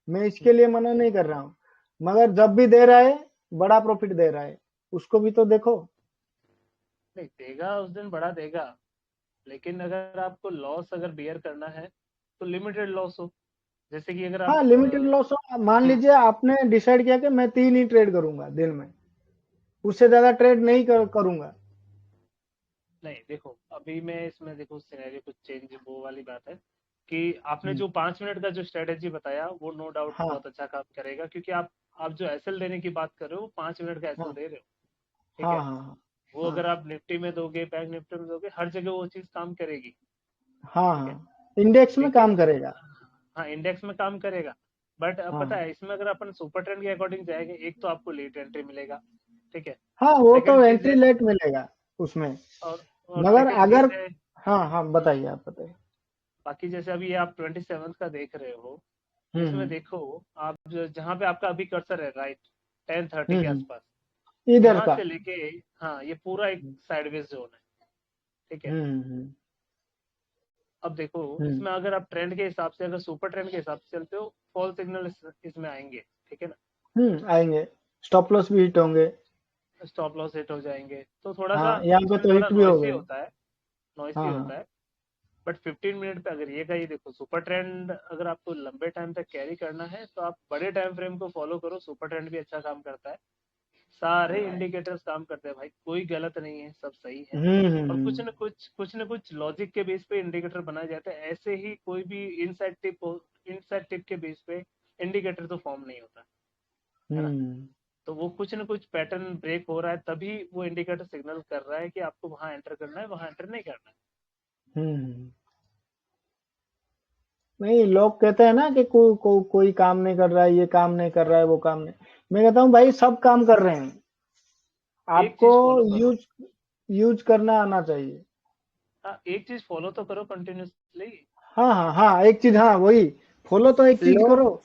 मैं इसके लिए मना नहीं कर रहा हूँ, मगर जब भी दे रहा है बड़ा प्रॉफिट दे रहा है, उसको भी तो देखो। नहीं देगा, उस दिन बड़ा देगा, लेकिन अगर आपको लॉस अगर बियर करना है तो लिमिटेड लॉस हो। जैसे कि अगर हाँ आप लिमिटेड लॉस, मान हम्म लीजिए आपने डिसाइड किया कि मैं 3 ही ट्रेड करूंगा दिन में, उससे ज्यादा ट्रेड नहीं करूंगा। नहीं देखो, अभी मैं इसमें देखो सिनेरियो कुछ चेंज वो वाली बात है कि आपने हम्म, जो 5 मिनट का जो स्ट्रेटेजी बताया वो नो डाउट हाँ बहुत अच्छा काम करेगा, क्योंकि आप जो एसएल देने की बात कर रहे हो 5 मिनट का एसएल हाँ दे रहे हो, ठीक हाँ है। हाँ वो हाँ अगर आप निफ्टी में दोगे, बैंक निफ्टी में दोगे, हर जगह वो चीज काम करेगी, हाँ ठीक है। हाँ इंडेक्स में लेकिन काम करेगा। हाँ, इंडेक्स में काम करेगा, बट अब पता हाँ है इसमें अगर अपन सुपर ट्रेंड के अकॉर्डिंग जाएंगे, एक तो आपको लेट एंट्री मिलेगा, ठीक है। हाँ वो तो सेकंड चीज एंट्री है, लेट मिलेगा उसमें, और मगर सेकंड अगर, चीज है हाँ हाँ बताइए, आप बताइए। बाकी जैसे अभी आप 27 का देख रहे हो, तो इसमें हम्म देखो आप जहाँ पे आपका अभी कर्सर है राइट, 10:30 के हम्म, आसपास, इधर यहाँ का। से लेके हाँ ये पूरा एक साइडवेज जोन है, ठीक है। हम्म। अब देखो हम्म इसमें अगर आप ट्रेंड के हिसाब से, अगर सुपर ट्रेंड के हिसाब से चलते हो, फॉल सिग्नल इसमें आएंगे, ठीक है ना। आएंगे, स्टॉप लॉस भी हिट होंगे। स्टॉप लॉस हिट हो जाएंगे, तो थोड़ा सा हाँ यहाँ पे इसमें तो थोड़ा हिट भी हो नॉइसी गए। होता है, नॉइसी हाँ होता हाँ है। बट 15 मिनट पे अगर ये का ये देखो, सुपर ट्रेंड अगर आपको लंबे टाइम तक कैरी करना है तो आप बड़े टाइम फ्रेम को फॉलो करो, सुपर ट्रेंड भी अच्छा काम करता है, सारे इंडिकेटर्स काम करते हैं भाई, कोई गलत नहीं है, सब सही है। और कुछ न कुछ लॉजिक के बेस पे इंडिकेटर बनाए जाते हैं, ऐसे ही कोई भी इनसाइड टिप के बेस पे इंडिकेटर तो फॉर्म नहीं होता, है ना। हम्म तो वो कुछ न कुछ पैटर्न ब्रेक हो रहा है, तभी वो इंडिकेटर सिग्नल कर रहा है कि आपको वहां एंटर करना है, वहां एंटर नहीं करना है। हम्म। नहीं, लोग कहते हैं ना कि कोई काम नहीं कर रहा है, ये काम नहीं कर रहा है, वो काम नहीं, मैं कहता हूँ भाई सब काम कर रहे हैं, एक आपको चीज फॉलो करो, यूज यूज करना आना चाहिए। हाँ एक चीज फॉलो तो करो कंटिन्यूसली। हाँ हाँ हाँ एक चीज, हाँ वही, फॉलो तो एक चीज लोग करो।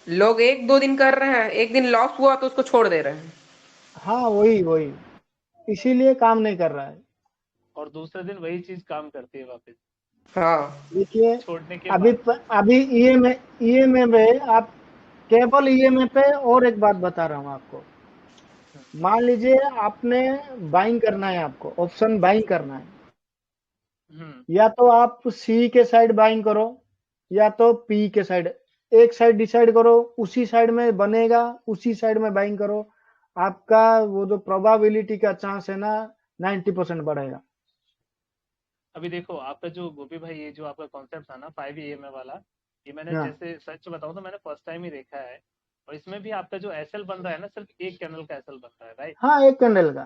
लोग 1-2 दिन कर रहे हैं, एक दिन लॉस हुआ तो उसको छोड़ दे रहे हैं। हाँ वही वही, इसीलिए काम नहीं कर रहा है। और दूसरे दिन वही चीज काम करती है वापस। हाँ देखिए छोड़ने के अभी बाद अभी ईएमए में आप केवल ईएमए पे और एक बात बता रहा हूँ आपको। मान लीजिए आपने बाइंग करना है, आपको ऑप्शन बाइंग करना है, हम्म या तो आप सी के साइड बाइंग करो या तो पी के साइड, एक साइड डिसाइड करो, उसी साइड में बनेगा, उसी साइड में बाइंग करो, आपका वो जो प्रोबेबिलिटी का चांस है ना 90% बढ़ेगा। अभी देखो आपका जो गोपी भाई, ये जो आपका कॉन्सेप्ट था ना 5 EMA वाला, ये मैंने हाँ जैसे सच बताऊं तो मैंने फर्स्ट टाइम ही देखा है। और इसमें भी आपका जो एसएल बन रहा है ना, सिर्फ एक कैंडल का एसएल बन रहा है, राइट? हाँ, एक कैंडल का।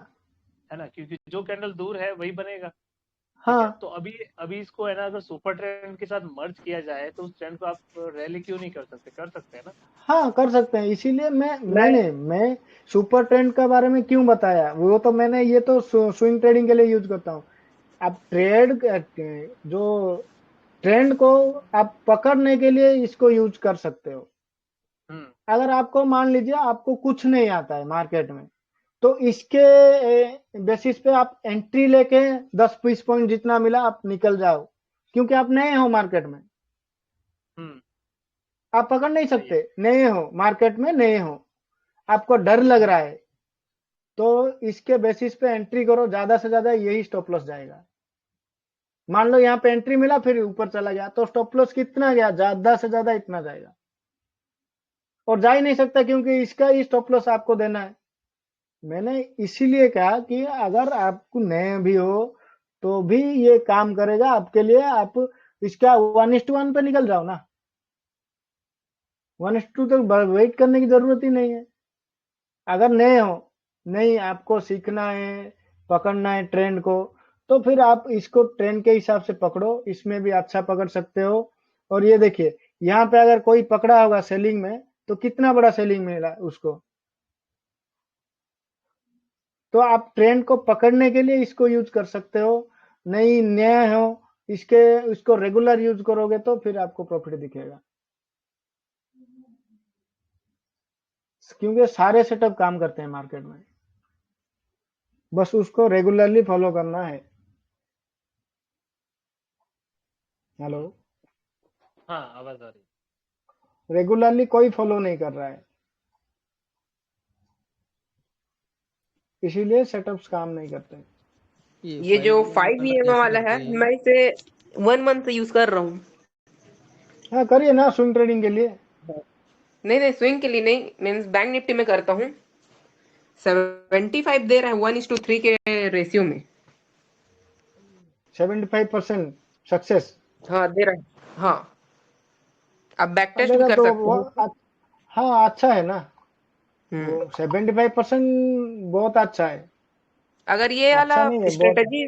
है ना, क्योंकि जो कैंडल दूर है वही बनेगा। ठीक है, हाँ तो अभी अभी इसको है ना, अगर सुपर ट्रेंड के साथ मर्ज किया जाए तो उस ट्रेंड को आप रैली क्यों नहीं कर सकते? कर सकते हैं ना। हाँ, कर सकते हैं, इसीलिए मैं मैं सुपर ट्रेंड के बारे में क्यों बताया, वो तो मैंने ये तो स्विंग ट्रेडिंग के लिए यूज करता हूँ। आप जो ट्रेंड को आप पकड़ने के लिए इसको यूज कर सकते हो। हम्म अगर आपको मान लीजिए आपको कुछ नहीं आता है मार्केट में, तो इसके बेसिस पे आप एंट्री लेके 10-20 पॉइंट जितना मिला आप निकल जाओ, क्योंकि आप नए हो मार्केट में, हम्म आप पकड़ नहीं सही है। सकते, नए हो मार्केट में, नए हो, आपको डर लग हम्म रहा है, तो इसके बेसिस पे एंट्री करो, ज्यादा से ज्यादा यही स्टॉप लॉस जाएगा। मान लो यहाँ पे एंट्री मिला फिर ऊपर चला गया, तो स्टॉप लॉस कितना गया, ज्यादा से ज्यादा इतना जाएगा, और जा ही नहीं सकता क्योंकि इसका ही स्टॉप लॉस आपको देना है। मैंने इसीलिए कहा कि अगर आपको नए भी हो तो भी ये काम करेगा आपके लिए। आप इसका 1:1 पे निकल जाओ ना, 1:2 तक वेट करने की जरूरत ही नहीं है। अगर नए हो, नहीं आपको सीखना है, पकड़ना है ट्रेंड को, तो फिर आप इसको ट्रेंड के हिसाब से पकड़ो, इसमें भी अच्छा पकड़ सकते हो। और ये देखिए यहाँ पे अगर कोई पकड़ा होगा सेलिंग में, तो कितना बड़ा सेलिंग मिला उसको, तो आप ट्रेंड को पकड़ने के लिए इसको यूज कर सकते हो। नहीं नया हो, इसको रेगुलर यूज करोगे तो फिर आपको प्रॉफिट दिखेगा, क्योंकि सारे सेटअप काम करते हैं मार्केट में, बस उसको रेगुलरली फॉलो करना है। हेलो, हाँ, आवाज आ रही रेगुलरली कोई फॉलो नहीं कर रहा है, इसीलिए सेटअप्स काम नहीं करते। ये जो 5 वाला EMA कैसे वाला है, करते हैं? मैं इसे 1 मंथ यूज कर रहा हूँ। हाँ, करिए ना स्विंग ट्रेडिंग के लिए। नहीं नहीं, स्विंग के लिए नहीं, मीन्स बैंक निफ्टी में करता हूँ। 75 दे रहा है 1:3 के रेशियो में। 75% सक्सेस। हाँ दे रहा है, हाँ। आप बैक टेस्ट भी देगा कर तो सकते हो। हाँ, अच्छा है ना, हम्म वो 75% बहुत अच्छा है। अगर ये वाला अच्छा नहीं है, बहुत। स्ट्रेटजी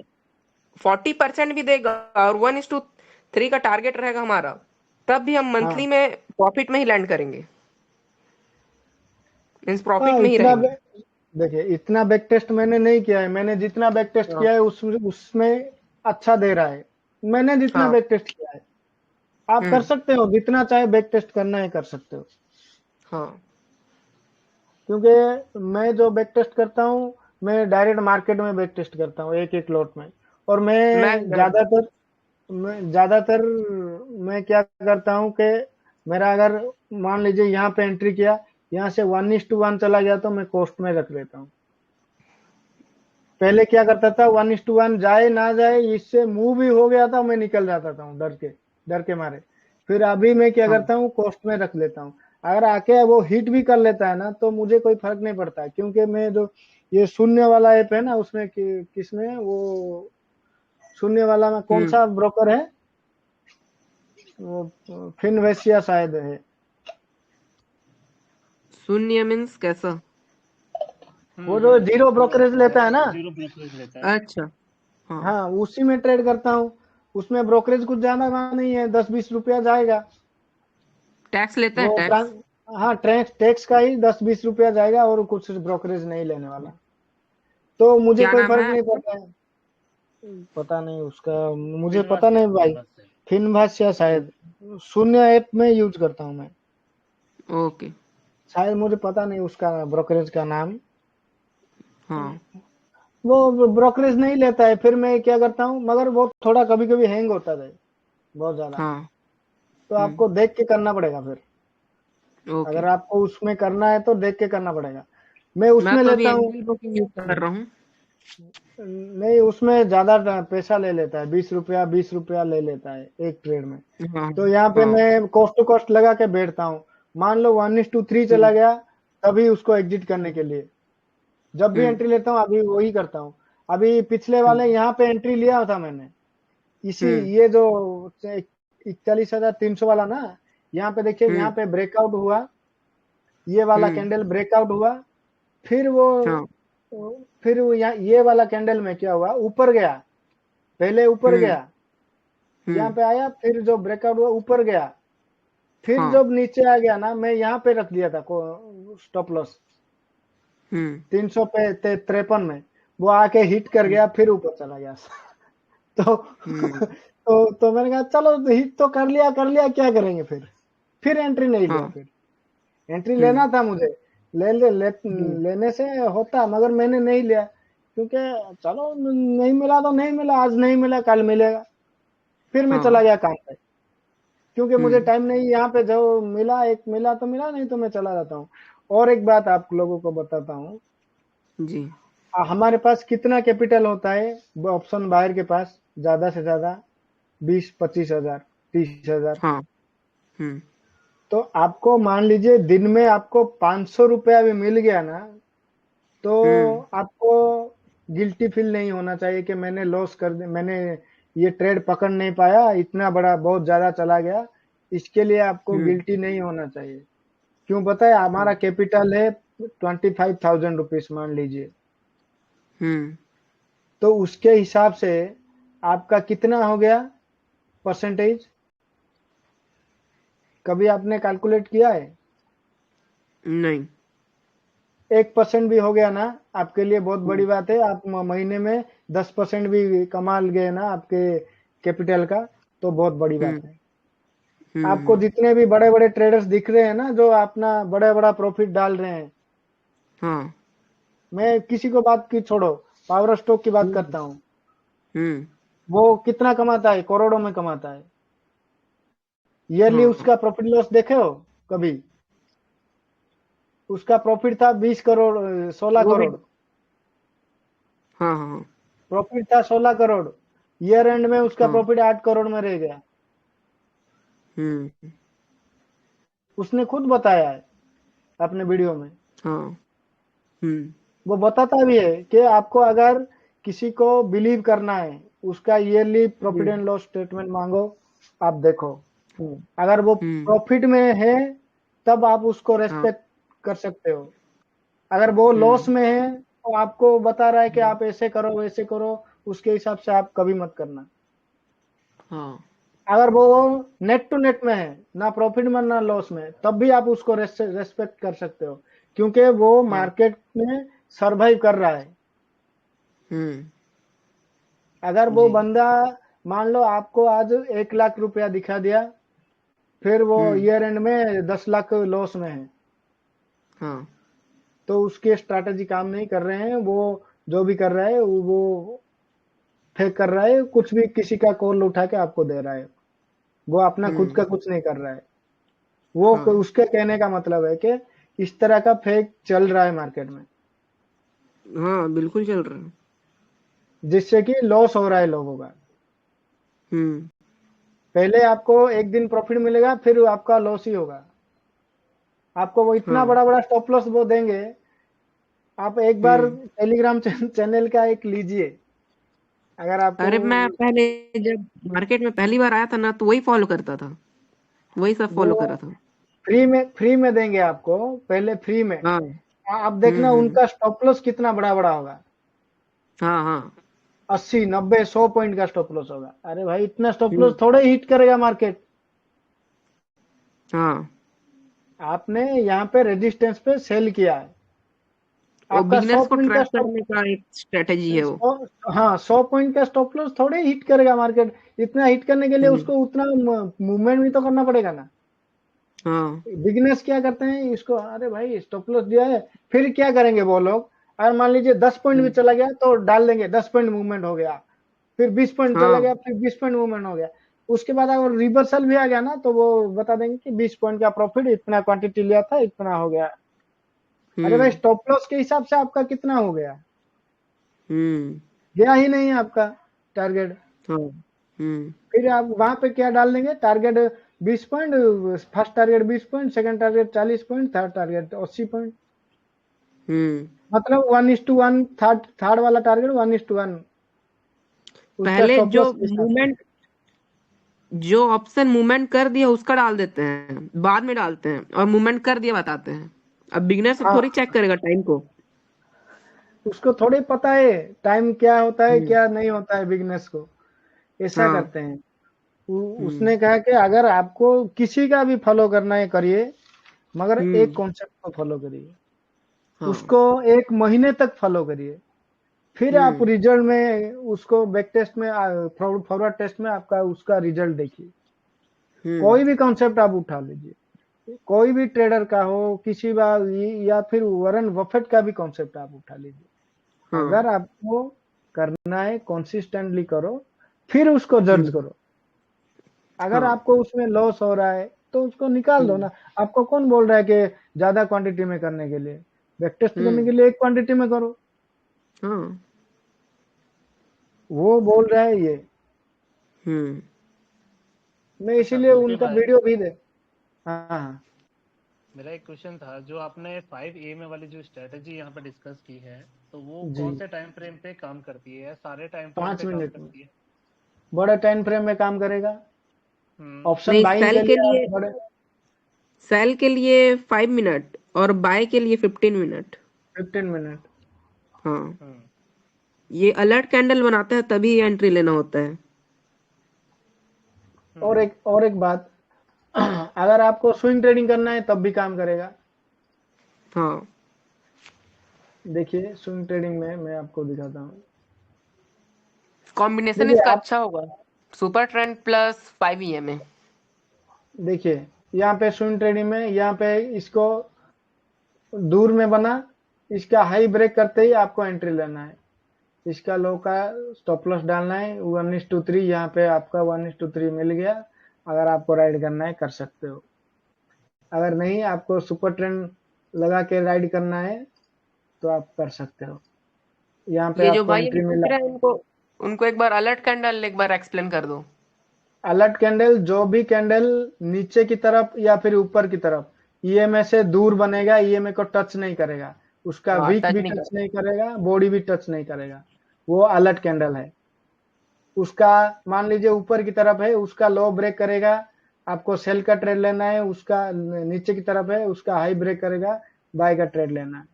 40% भी देगा और 1:3 का टारगेट रहेगा हमारा, तब भी हम मंथली हाँ में प्रॉफिट में ही लैंड करेंगे, मीन्स प्रॉफिट हाँ, में ही रहेंगे। देखिए इतना बैक टेस्ट मैंने नहीं किया है, मैंने जितना बैक टेस्ट हाँ किया है उसमें अच्छा दे रहा है, मैंने जितना हाँ बैक टेस्ट किया है। आप कर हम्म सकते हो, जितना चाहे बैक टेस्ट करना है कर सकते हो, हाँ क्योंकि मैं जो बैक टेस्ट करता हूँ, मैं डायरेक्ट मार्केट में बैक टेस्ट करता हूँ एक एक लॉट में। और मैं मैं ज्यादातर मैं क्या करता हूँ कि मेरा अगर मान लीजिए यहाँ पे एंट्री किया, यहाँ से 1:1 चला गया तो मैं कॉस्ट में रख लेता हूँ। पहले क्या करता था, 1:1 जाए ना जाए, इससे मूव भी हो गया था मैं निकल जाता था डर के मारे। फिर अभी मैं क्या हाँ करता हूँ, कॉस्ट में रख लेता हूँ। अगर आके वो हिट भी कर लेता है ना तो मुझे कोई फर्क नहीं पड़ता, क्योंकि मैं जो ये शून्य वाला ऐप है ना, उसमें किसमें वो शून्य वाला में कौन हम्म सा ब्रोकर है, वो फिनवेशिया शायद है। शून्य मीन्स कैसा? वो जो जीरो वो ब्रोकरेज लेता है ना, जीरो ब्रोकरेज लेता है। अच्छा हाँ हाँ उसी में ट्रेड करता हूँ। उसमें ब्रोकरेज कुछ ज्यादा नहीं है, 10-20 रुपया जाएगा। टैक्स लेता है वो टैक्स? हाँ, टैक्स टैक्स का ही 10-20 रुपया जाएगा, और कुछ ब्रोकरेज नहीं लेने वाला, तो मुझे क्या कोई नाम फर्क है नहीं आपका? पड़ता है। पता नहीं उसका, मुझे पता फिनवास है, नहीं भाई। फिनवास है। फिनभाष्या शायद, शून्य ऐप में यूज करता हूँ मैं, ओके शायद मुझे पता नहीं उसका ब्रोकरेज का नाम। हाँ वो ब्रोकरेज नहीं लेता है, फिर मैं क्या करता हूँ, मगर वो थोड़ा कभी कभी हैंग होता है, बहुत ज्यादा। हाँ तो आपको देख के करना पड़ेगा फिर। ओके। अगर आपको उसमें करना है तो देख के करना पड़ेगा। मैं मैं उसमें तो अभी लेता हूँ, एंजल ब्रोकिंग यूज कर रहा हूँ। नहीं उसमें ज्यादा पैसा ले लेता है, 20 रुपया ले लेता है एक ट्रेड में। हाँ तो यहाँ पे हाँ मैं कॉस्ट टू कॉस्ट लगा के बैठता हूँ। मान लो 1:3 चला गया, तभी उसको एग्जिट करने के लिए जब भी एंट्री लेता हूँ अभी वही करता हूँ। अभी पिछले वाले यहाँ पे एंट्री लिया था मैंने, इसी ये जो 41,300 वाला ना, यहाँ पे देखिए यहाँ पे ब्रेकआउट हुआ, ये वाला कैंडल ब्रेकआउट हुआ, फिर हाँ फिर वो ये वाला कैंडल में क्या हुआ, ऊपर गया, पहले ऊपर गया, यहाँ पे आया, फिर जो ब्रेकआउट हुआ ऊपर गया, फिर हाँ जब नीचे आ गया ना, मैं यहाँ पे रख दिया था स्टॉप लॉस 353 में, वो आके हिट कर गया, फिर ऊपर चला गया। तो तो मैंने कहा चलो हिट तो कर लिया क्या करेंगे फिर एंट्री नहीं लिया। हाँ फिर एंट्री लेना था मुझे, लेने से होता, मगर मैंने नहीं लिया, क्योंकि चलो नहीं मिला तो नहीं मिला, आज नहीं मिला कल मिलेगा। फिर मैं चला गया काम पे, क्योंकि मुझे टाइम नहीं, यहाँ पे जो मिला एक मिला तो मिला, नहीं तो मैं चला जाता हूँ। और एक बात आप लोगों को बताता हूँ जी। हमारे पास कितना कैपिटल होता है ऑप्शन बायर के पास, ज्यादा से ज्यादा 20-25 हजार 30 हजार। हाँ तो आपको मान लीजिए दिन में आपको 500 रुपया भी मिल गया ना, तो आपको गिल्टी फील नहीं होना चाहिए कि मैंने लॉस कर दिया, मैंने ये ट्रेड पकड़ नहीं पाया, इतना बड़ा बहुत ज्यादा चला गया। इसके लिए आपको गिल्टी नहीं होना चाहिए। क्यों बताए, हमारा कैपिटल है 25,000 रुपीज मान लीजिए, तो उसके हिसाब से आपका कितना हो गया परसेंटेज, कभी आपने कैलकुलेट किया है? नहीं। 1% भी हो गया ना आपके लिए बहुत बड़ी बात है। आप महीने में 10% भी कमा गए ना आपके कैपिटल का, तो बहुत बड़ी बात है। आपको जितने भी बड़े बड़े ट्रेडर्स दिख रहे हैं ना, जो अपना बड़ा बड़ा प्रॉफिट डाल रहे हैं, हाँ मैं किसी को बात की छोड़ो, पावर स्टॉक की बात करता हूँ, वो कितना कमाता है, करोड़ों में कमाता है। ईयरली उसका प्रॉफिट लॉस देखे हो कभी? उसका प्रॉफिट था 20 करोड़ 16 करोड़, हाँ प्रॉफिट था 16 करोड़, ईयर एंड में उसका प्रॉफिट 8 करोड़ में रह गया। उसने खुद बताया है अपने वीडियो में। वो बताता भी है कि आपको अगर किसी को बिलीव करना है, उसका yearly profit and loss statement मांगो, आप देखो, अगर वो प्रॉफिट में है तब आप उसको रेस्पेक्ट कर सकते हो। अगर वो लॉस में है तो आपको बता रहा है कि आप ऐसे करो वैसे करो, उसके हिसाब से आप कभी मत करना। अगर वो नेट टू नेट में है, ना प्रॉफिट में ना लॉस में, तब भी आप उसको रेस्पेक्ट कर सकते हो, क्योंकि वो मार्केट में सरवाइव कर रहा है। अगर वो बंदा मान लो आपको आज 1 लाख रुपया दिखा दिया, फिर वो ईयर एंड में 10 लाख लॉस में है, तो उसके स्ट्रैटेजी काम नहीं कर रहे हैं। वो जो भी कर रहा है वो फेक कर रहा है, कुछ भी किसी का कॉल उठा के आपको दे रहा है, वो अपना खुद का कुछ नहीं कर रहा है। वो उसके कहने का मतलब है कि इस तरह का फेक चल रहा है मार्केट में। हाँ बिल्कुल चल रहा है, जिससे कि लॉस हो रहा है लोगों का। पहले आपको एक दिन प्रॉफिट मिलेगा, फिर आपका लॉस ही होगा। आपको वो इतना बड़ा बड़ा स्टॉप लॉस वो देंगे। आप एक बार टेलीग्राम चैनल का एक लीजिए, अगर आपको। अरे मैं पहले जब मार्केट में पहली बार आया था ना, तो वही फॉलो करता था, वही सब फॉलो कर रहा था। फ्री में देंगे आपको, पहले फ्री में। आप देखना उनका स्टॉप लॉस कितना बड़ा बड़ा होगा। 80 90 100 पॉइंट का स्टॉप लॉस होगा। अरे भाई इतना स्टॉप लॉस थोड़े हिट करेगा मार्केट। आपने यहाँ पे रेजिस्टेंस पे सेल किया है, आपका 100 बिगिनर्स को पॉइंट का ट्रैप करने का एक स्ट्रेटेजी है वो। हाँ 100 पॉइंट का स्टॉप लॉस थोड़े हिट करेगा मार्केट। इतना हिट करने के लिए उसको उतना मूवमेंट भी तो करना पड़ेगा ना। बिगिनर्स क्या करते हैं इसको, अरे भाई स्टॉप लॉस दिया है, फिर क्या करेंगे वो लोग, अगर मान लीजिए 10 पॉइंट भी चला गया तो डाल देंगे, 10 पॉइंट मूवमेंट हो गया, फिर 20 पॉइंट चला गया, फिर 20 पॉइंट मूवमेंट हो गया। उसके बाद अगर रिवर्सल भी आ गया ना तो वो बता देंगे कि 20 पॉइंट का प्रॉफिट, इतना क्वांटिटी लिया था, इतना हो गया। अरे भाई, स्टॉप लॉस के हिसाब से आपका कितना हो गया? गया ही नहीं आपका टारगेट। हाँ। फिर आप वहां पे क्या डाल देंगे? Target 20 point, first target 20 point, second target 40 point, third target 80 point, मतलब 1:1। थर्ड वाला टारगेट 1:1 उसका पहले स्टॉप जो लॉस के हिसाब से। मूवमेंट, जो ऑप्शन मूवमेंट कर दिया उसका डाल देते हैं, बाद में डालते हैं, और मूवमेंट कर दिया बताते हैं। अब बिगनर सब हाँ, थोड़ी चेक करेगा टाइम को। उसको थोड़ी पता है टाइम क्या होता है क्या नहीं होता है, बिजनेस को ऐसा हाँ। करते हैं। उसने कहा कि अगर आपको किसी का भी फॉलो करना है करिए, मगर एक कॉन्सेप्ट को फॉलो करिए, हाँ। उसको 1 महीने तक फॉलो करिए, फिर आप रिजल्ट में उसको बैक टेस्ट में, फॉरवर्ड टेस्ट में आपका उसका रिजल्ट देखिए। कोई भी कॉन्सेप्ट आप उठा लीजिए, कोई भी ट्रेडर का हो, किसी बार, या फिर वॉरेन बफेट का भी कॉन्सेप्ट आप उठा लीजिए। अगर आपको करना है कंसिस्टेंटली करो, फिर उसको जज करो। अगर आपको उसमें लॉस हो रहा है तो उसको निकाल दो ना। आपको कौन बोल रहा है कि ज्यादा क्वांटिटी में करने के लिए? बैक टेस्ट करने के लिए एक क्वांटिटी में करो, हाँ। वो बोल रहा है ये। मैं इसीलिए बीके उनका भाई, वीडियो भी दे। हाँ हाँ मेरा एक क्वेश्चन था, जो आपने 5 AM वाली जो स्ट्रेटेजी यहाँ पे डिस्कस की है, तो वो जी, कौन से टाइम फ्रेम पे काम करती है, सारे टाइम फ्रेम 5 पे काम मिनट में करती है? बड़े टाइम फ्रेम में काम करेगा। हम्म। ऑप्शन नहीं, बाइंग सेल के के लिए आप लिए, बड़े सेल के लिए 5 मिनट और बाय के लिए 15 मिनट। 15 मिनट। हाँ, ये अलर्ट कैंडल बनाता है तभी एंट्री लेना होता है। और एक बात, अगर आपको स्विंग ट्रेडिंग करना है तब भी काम करेगा। हाँ। देखिए, स्विंग ट्रेडिंग में मैं आपको दिखाता हूँ। कॉम्बिनेशन देखिए इसका आप, अच्छा होगा, सुपर ट्रेंड प्लस 5 EMA। देखिए यहाँ पे स्विंग ट्रेडिंग में, यहाँ पे इसको दूर में बना, इसका हाई ब्रेक करते ही आपको एंट्री लेना है। इसका लो का स्टॉप लॉस डालना है 1:3। यहाँ पे आपका 1:3 मिल गया। अगर आपको राइड करना है कर सकते हो, अगर नहीं आपको सुपर ट्रेंड लगा के राइड करना है तो आप कर सकते हो। यहाँ पे ये जो आपको भाई अभी एंट्री पूछ मिला। रहे हैं, उनको उनको एक बार अलर्ट कैंडल एक बार एक्सप्लेन कर दो। अलर्ट कैंडल, जो भी कैंडल नीचे की तरफ या फिर ऊपर की तरफ ईएमए से दूर बनेगा, ईएमए को टच नहीं करेगा, उसका हाँ, वीक टच भी नहीं टच करता। नहीं करेगा, बॉडी भी टच नहीं करेगा, वो अलर्ट कैंडल है। उसका मान लीजिए ऊपर की तरफ है, उसका लो ब्रेक करेगा, आपको सेल का ट्रेड लेना है। उसका नीचे की तरफ है, उसका हाई ब्रेक करेगा, बाय का ट्रेड लेना है।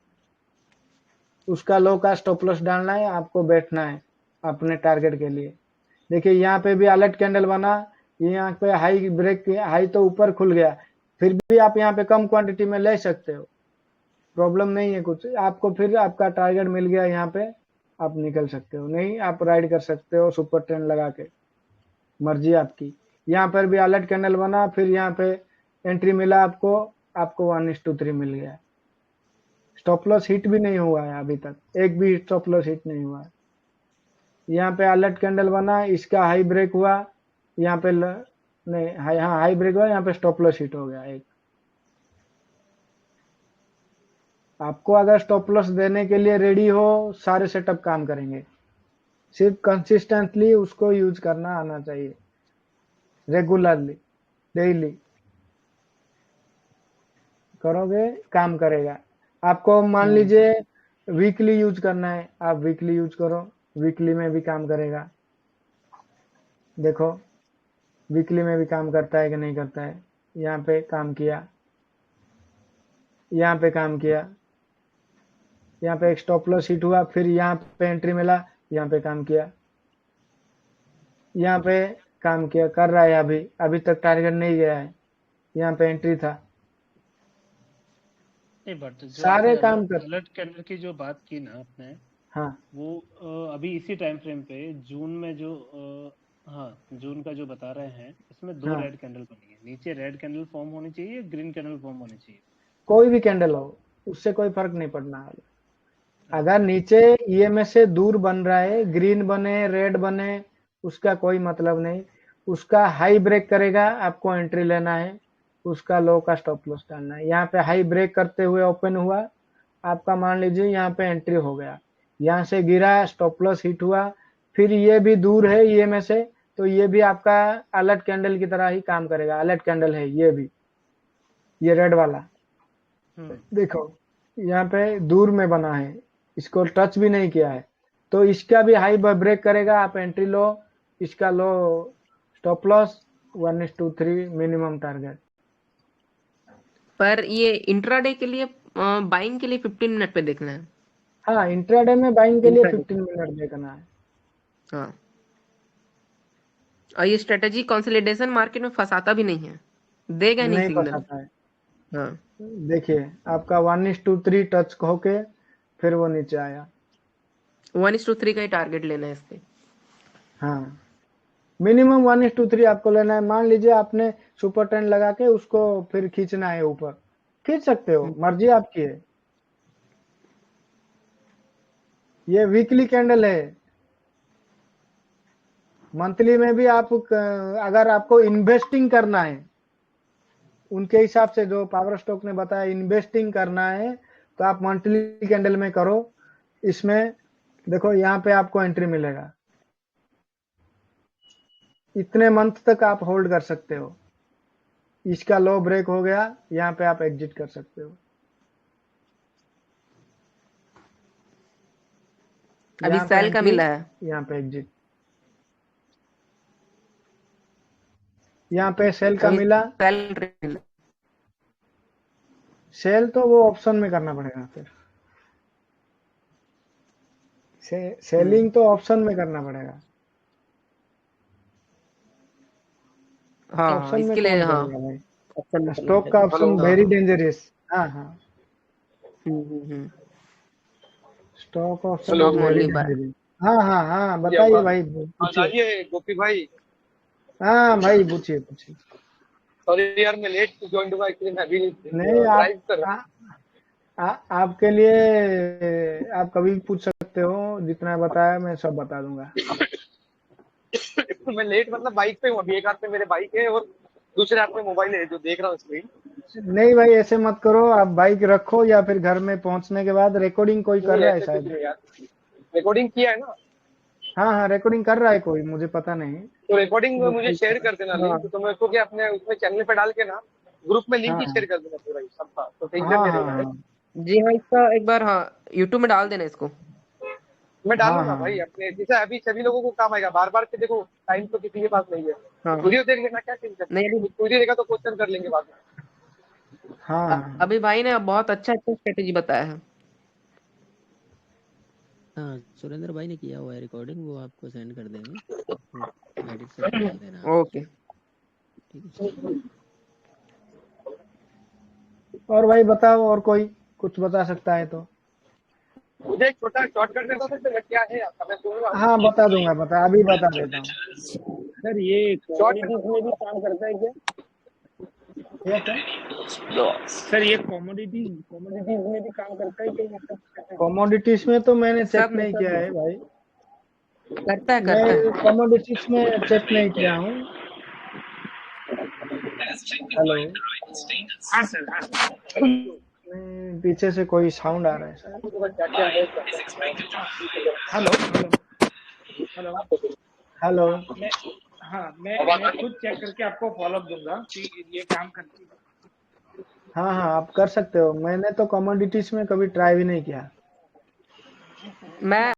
उसका लो का स्टॉप लॉस डालना है, आपको बैठना है अपने टारगेट के लिए। देखिए यहाँ पे भी अलर्ट कैंडल बना, यहाँ पे हाई ब्रेक, हाई तो ऊपर खुल गया, फिर भी आप यहाँ पे कम क्वांटिटी में ले सकते हो, प्रॉब्लम नहीं है कुछ। आपको फिर आपका टारगेट मिल गया, यहाँ पे आप निकल सकते हो, नहीं आप राइड कर सकते हो सुपर ट्रेंड लगा के, मर्जी आपकी। यहाँ पर भी अलर्ट कैंडल बना, फिर यहाँ पे एंट्री मिला आपको, आपको 1:3 मिल गया। स्टॉप लॉस हिट भी नहीं हुआ है अभी तक, एक भी स्टॉप लॉस हिट नहीं हुआ है। यहाँ पे अलर्ट कैंडल बना, इसका हाई ब्रेक हुआ, यहाँ पे नहीं हाई, हाँ हाई ब्रेक हुआ, यहाँ पे स्टॉप लॉस हिट हो गया एक। आपको अगर स्टॉप लॉस देने के लिए रेडी हो, सारे सेटअप काम करेंगे, सिर्फ कंसिस्टेंटली उसको यूज करना आना चाहिए, रेगुलरली, डेली करोगे काम करेगा। आपको मान लीजिए वीकली यूज करना है, आप वीकली यूज करो, वीकली में भी काम करेगा। देखो वीकली में भी काम करता है कि नहीं करता है। यहाँ पे काम किया, यहाँ पे काम किया, यहाँ पे एक स्टॉप लॉस हिट हुआ, फिर यहाँ पे एंट्री मिला, यहाँ पे काम किया, यहाँ पे काम किया, कर रहा है अभी, अभी तक टारगेट नहीं गया है, यहाँ पे एंट्री था, नहीं, बट जो सारे आपने काम अलर्ट कर। अलर्ट कैंडल की जो बात की ना आपने, हाँ वो अभी इसी टाइम फ्रेम पे जून में जो हाँ, जून का जो बता रहे हैं, इसमें 2 हाँ, रेड कैंडल बनी है। नीचे रेड कैंडल फॉर्म होनी चाहिए, ग्रीन कैंडल फॉर्म होनी चाहिए। कोई भी कैंडल हो, उससे कोई फर्क नहीं पड़ना है। अगर नीचे ईएमएस से दूर बन रहा है, ग्रीन बने रेड बने, उसका कोई मतलब नहीं। उसका हाई ब्रेक करेगा, आपको एंट्री लेना है, उसका लो का स्टॉप लॉस डालना है। यहाँ पे हाई ब्रेक करते हुए ओपन हुआ, आपका मान लीजिए यहाँ पे एंट्री हो गया, यहाँ से गिरा, स्टॉप लॉस हिट हुआ, फिर ये भी दूर है ये में से, तो ये भी आपका अलर्ट कैंडल की तरह ही काम करेगा। अलर्ट कैंडल है ये भी, ये रेड वाला देखो यहाँ पे दूर में बना है, इसको टच भी नहीं किया है, तो इसका भी हाई ब्रेक करेगा, आप एंट्री लो, इसका लो स्टॉप लॉस 1:3 मिनिमम टारगेट। पर ये इंट्राडे के लिए बाइंग के लिए 15 मिनट पे देखना है। हाँ, इंट्राडे में बाइंग के लिए इंट्राडे 15 मिनट देखना है। हाँ, और ये स्ट्रेटेजी कंसोलिडेशन मार्केट में फंसाता भी नहीं है, देगा नहीं नहीं सिग्नल। फंसाता है। हाँ, देखिए आपका 1:3 टच होके फिर वो नीचे आया। 1:3 का ही टारगेट लेना है इसके। हाँ, मिनिमम 1:3 आपको लेना है। मान लीजिए आपने सुपर ट्रेंड लगा के उसको फिर खींचना है ऊपर, खींच सकते हो, मर्जी आपकी है। ये वीकली कैंडल है, मंथली में भी आप अगर आपको इन्वेस्टिंग करना है, उनके हिसाब से जो पावर स्टॉक ने बताया इन्वेस्टिंग करना है, तो आप मंथली कैंडल में करो। इसमें देखो यहाँ पे आपको एंट्री मिलेगा, इतने मंथ तक आप होल्ड कर सकते हो। इसका लो ब्रेक हो गया, यहाँ पे आप एग्जिट कर सकते हो। अभी यहाँ पे सेल का एंट्री, मिला है। यहाँ पे एग्जिट, यहाँ पे सेल का अभी मिला। सेल मिला। सेल तो वो ऑप्शन में करना पड़ेगा फिर, सेलिंग तो ऑप्शन में करना पड़ेगा। हाँ, ऑप्शन में इसके लिए कौन हाँ करेगा भाई, ऑप्शन में स्टॉक का ऑप्शन हाँ, वेरी हाँ। डेंजरस। हाँ हाँ, stock option Stock is very only buy। Dangerous. हाँ हाँ हाँ, बताइए भाई, पूछिए। बताइए गोपी भाई। हाँ भाई, पूछिए पूछिए। सॉरी यार मैं लेट ज्वाइन हुआ, एक्चुअली मैं अभी नहीं ड्राइव कर रहा आपके लिए आप कभी पूछ सकते हो, जितना बताया मैं सब बता दूंगा। हूँ। मैं लेट मतलब बाइक पे हूँ अभी, एक हाथ पे मेरे बाइक है और दूसरे हाथ में मोबाइल है जो देख रहा हूँ स्क्रीन। नहीं भाई, ऐसे मत करो, आप बाइक रखो या फिर घर में पहुंचने के बाद रिकॉर्डिंग कोई कर रहा है ऐसे कुछ शायद। नहीं यार, रिकॉर्डिंग किया है ना, हाँ हाँ, रिकॉर्डिंग कर रहा है कोई, मुझे पता नहीं। तो रिकॉर्डिंग मुझे शेयर कर देना हाँ। लिंक, तो मैं उसको क्या अपने उसमें चैनल पे डाल के ना ग्रुप में लिंक हाँ ही शेयर कर देना पूरा ही सबका, तो टेंशन हाँ नहीं हाँ रहेगा। हाँ जी हाँ, इसका एक बार हाँ यूट्यूब में डाल देना इसको। मैं हाँ डालूंगा हाँ भाई अपने, जैसे अभी सभी लोगों को काम आएगा, बार बार के देखो टाइम तो किसी के पास नहीं है। हाँ। वीडियो देख लेना, क्या टेंशन नहीं, नहीं, वीडियो देखा तो क्वेश्चन कर लेंगे बाद में। हाँ हाँ। अभी भाई ने बहुत अच्छा स्ट्रेटेजी बताया है। हाँ, सुरेंद्र भाई ने किया हुआ है रिकॉर्डिंग, वो आपको सेंड कर देंगे, एडिट करके डाल देना आप, ओके। ठीक है। और भाई बताओ, और कोई कुछ बता सकता है तो। मुझे एक छोटा शॉर्टकट दे दो सर, क्या है आपका, मैं सुनूंगा। हाँ बता दूंगा, अभी बता देता हूँ। सर ये शॉर्टकट में भी काम करता है क्या? ये क्या? सर ये कमोडिटीज में भी काम करता है क्या? कमोडिटीज में तो मैंने चेक सब में नहीं किया है भाई, करता है मैं करता है। कमोडिटीज में चेक नहीं किया हूँ। हेलो, हाँ सर, हाँ। पीछे से कोई साउंड आ रहा है शायद। क्या क्या है? हेलो हेलो हेलो, मैं खुद चेक करके आपको फॉलोअप दूंगा कि ये काम करती है। हाँ हाँ, आप कर सकते हो, मैंने तो कमोडिटीज में कभी ट्राई भी नहीं किया। मैं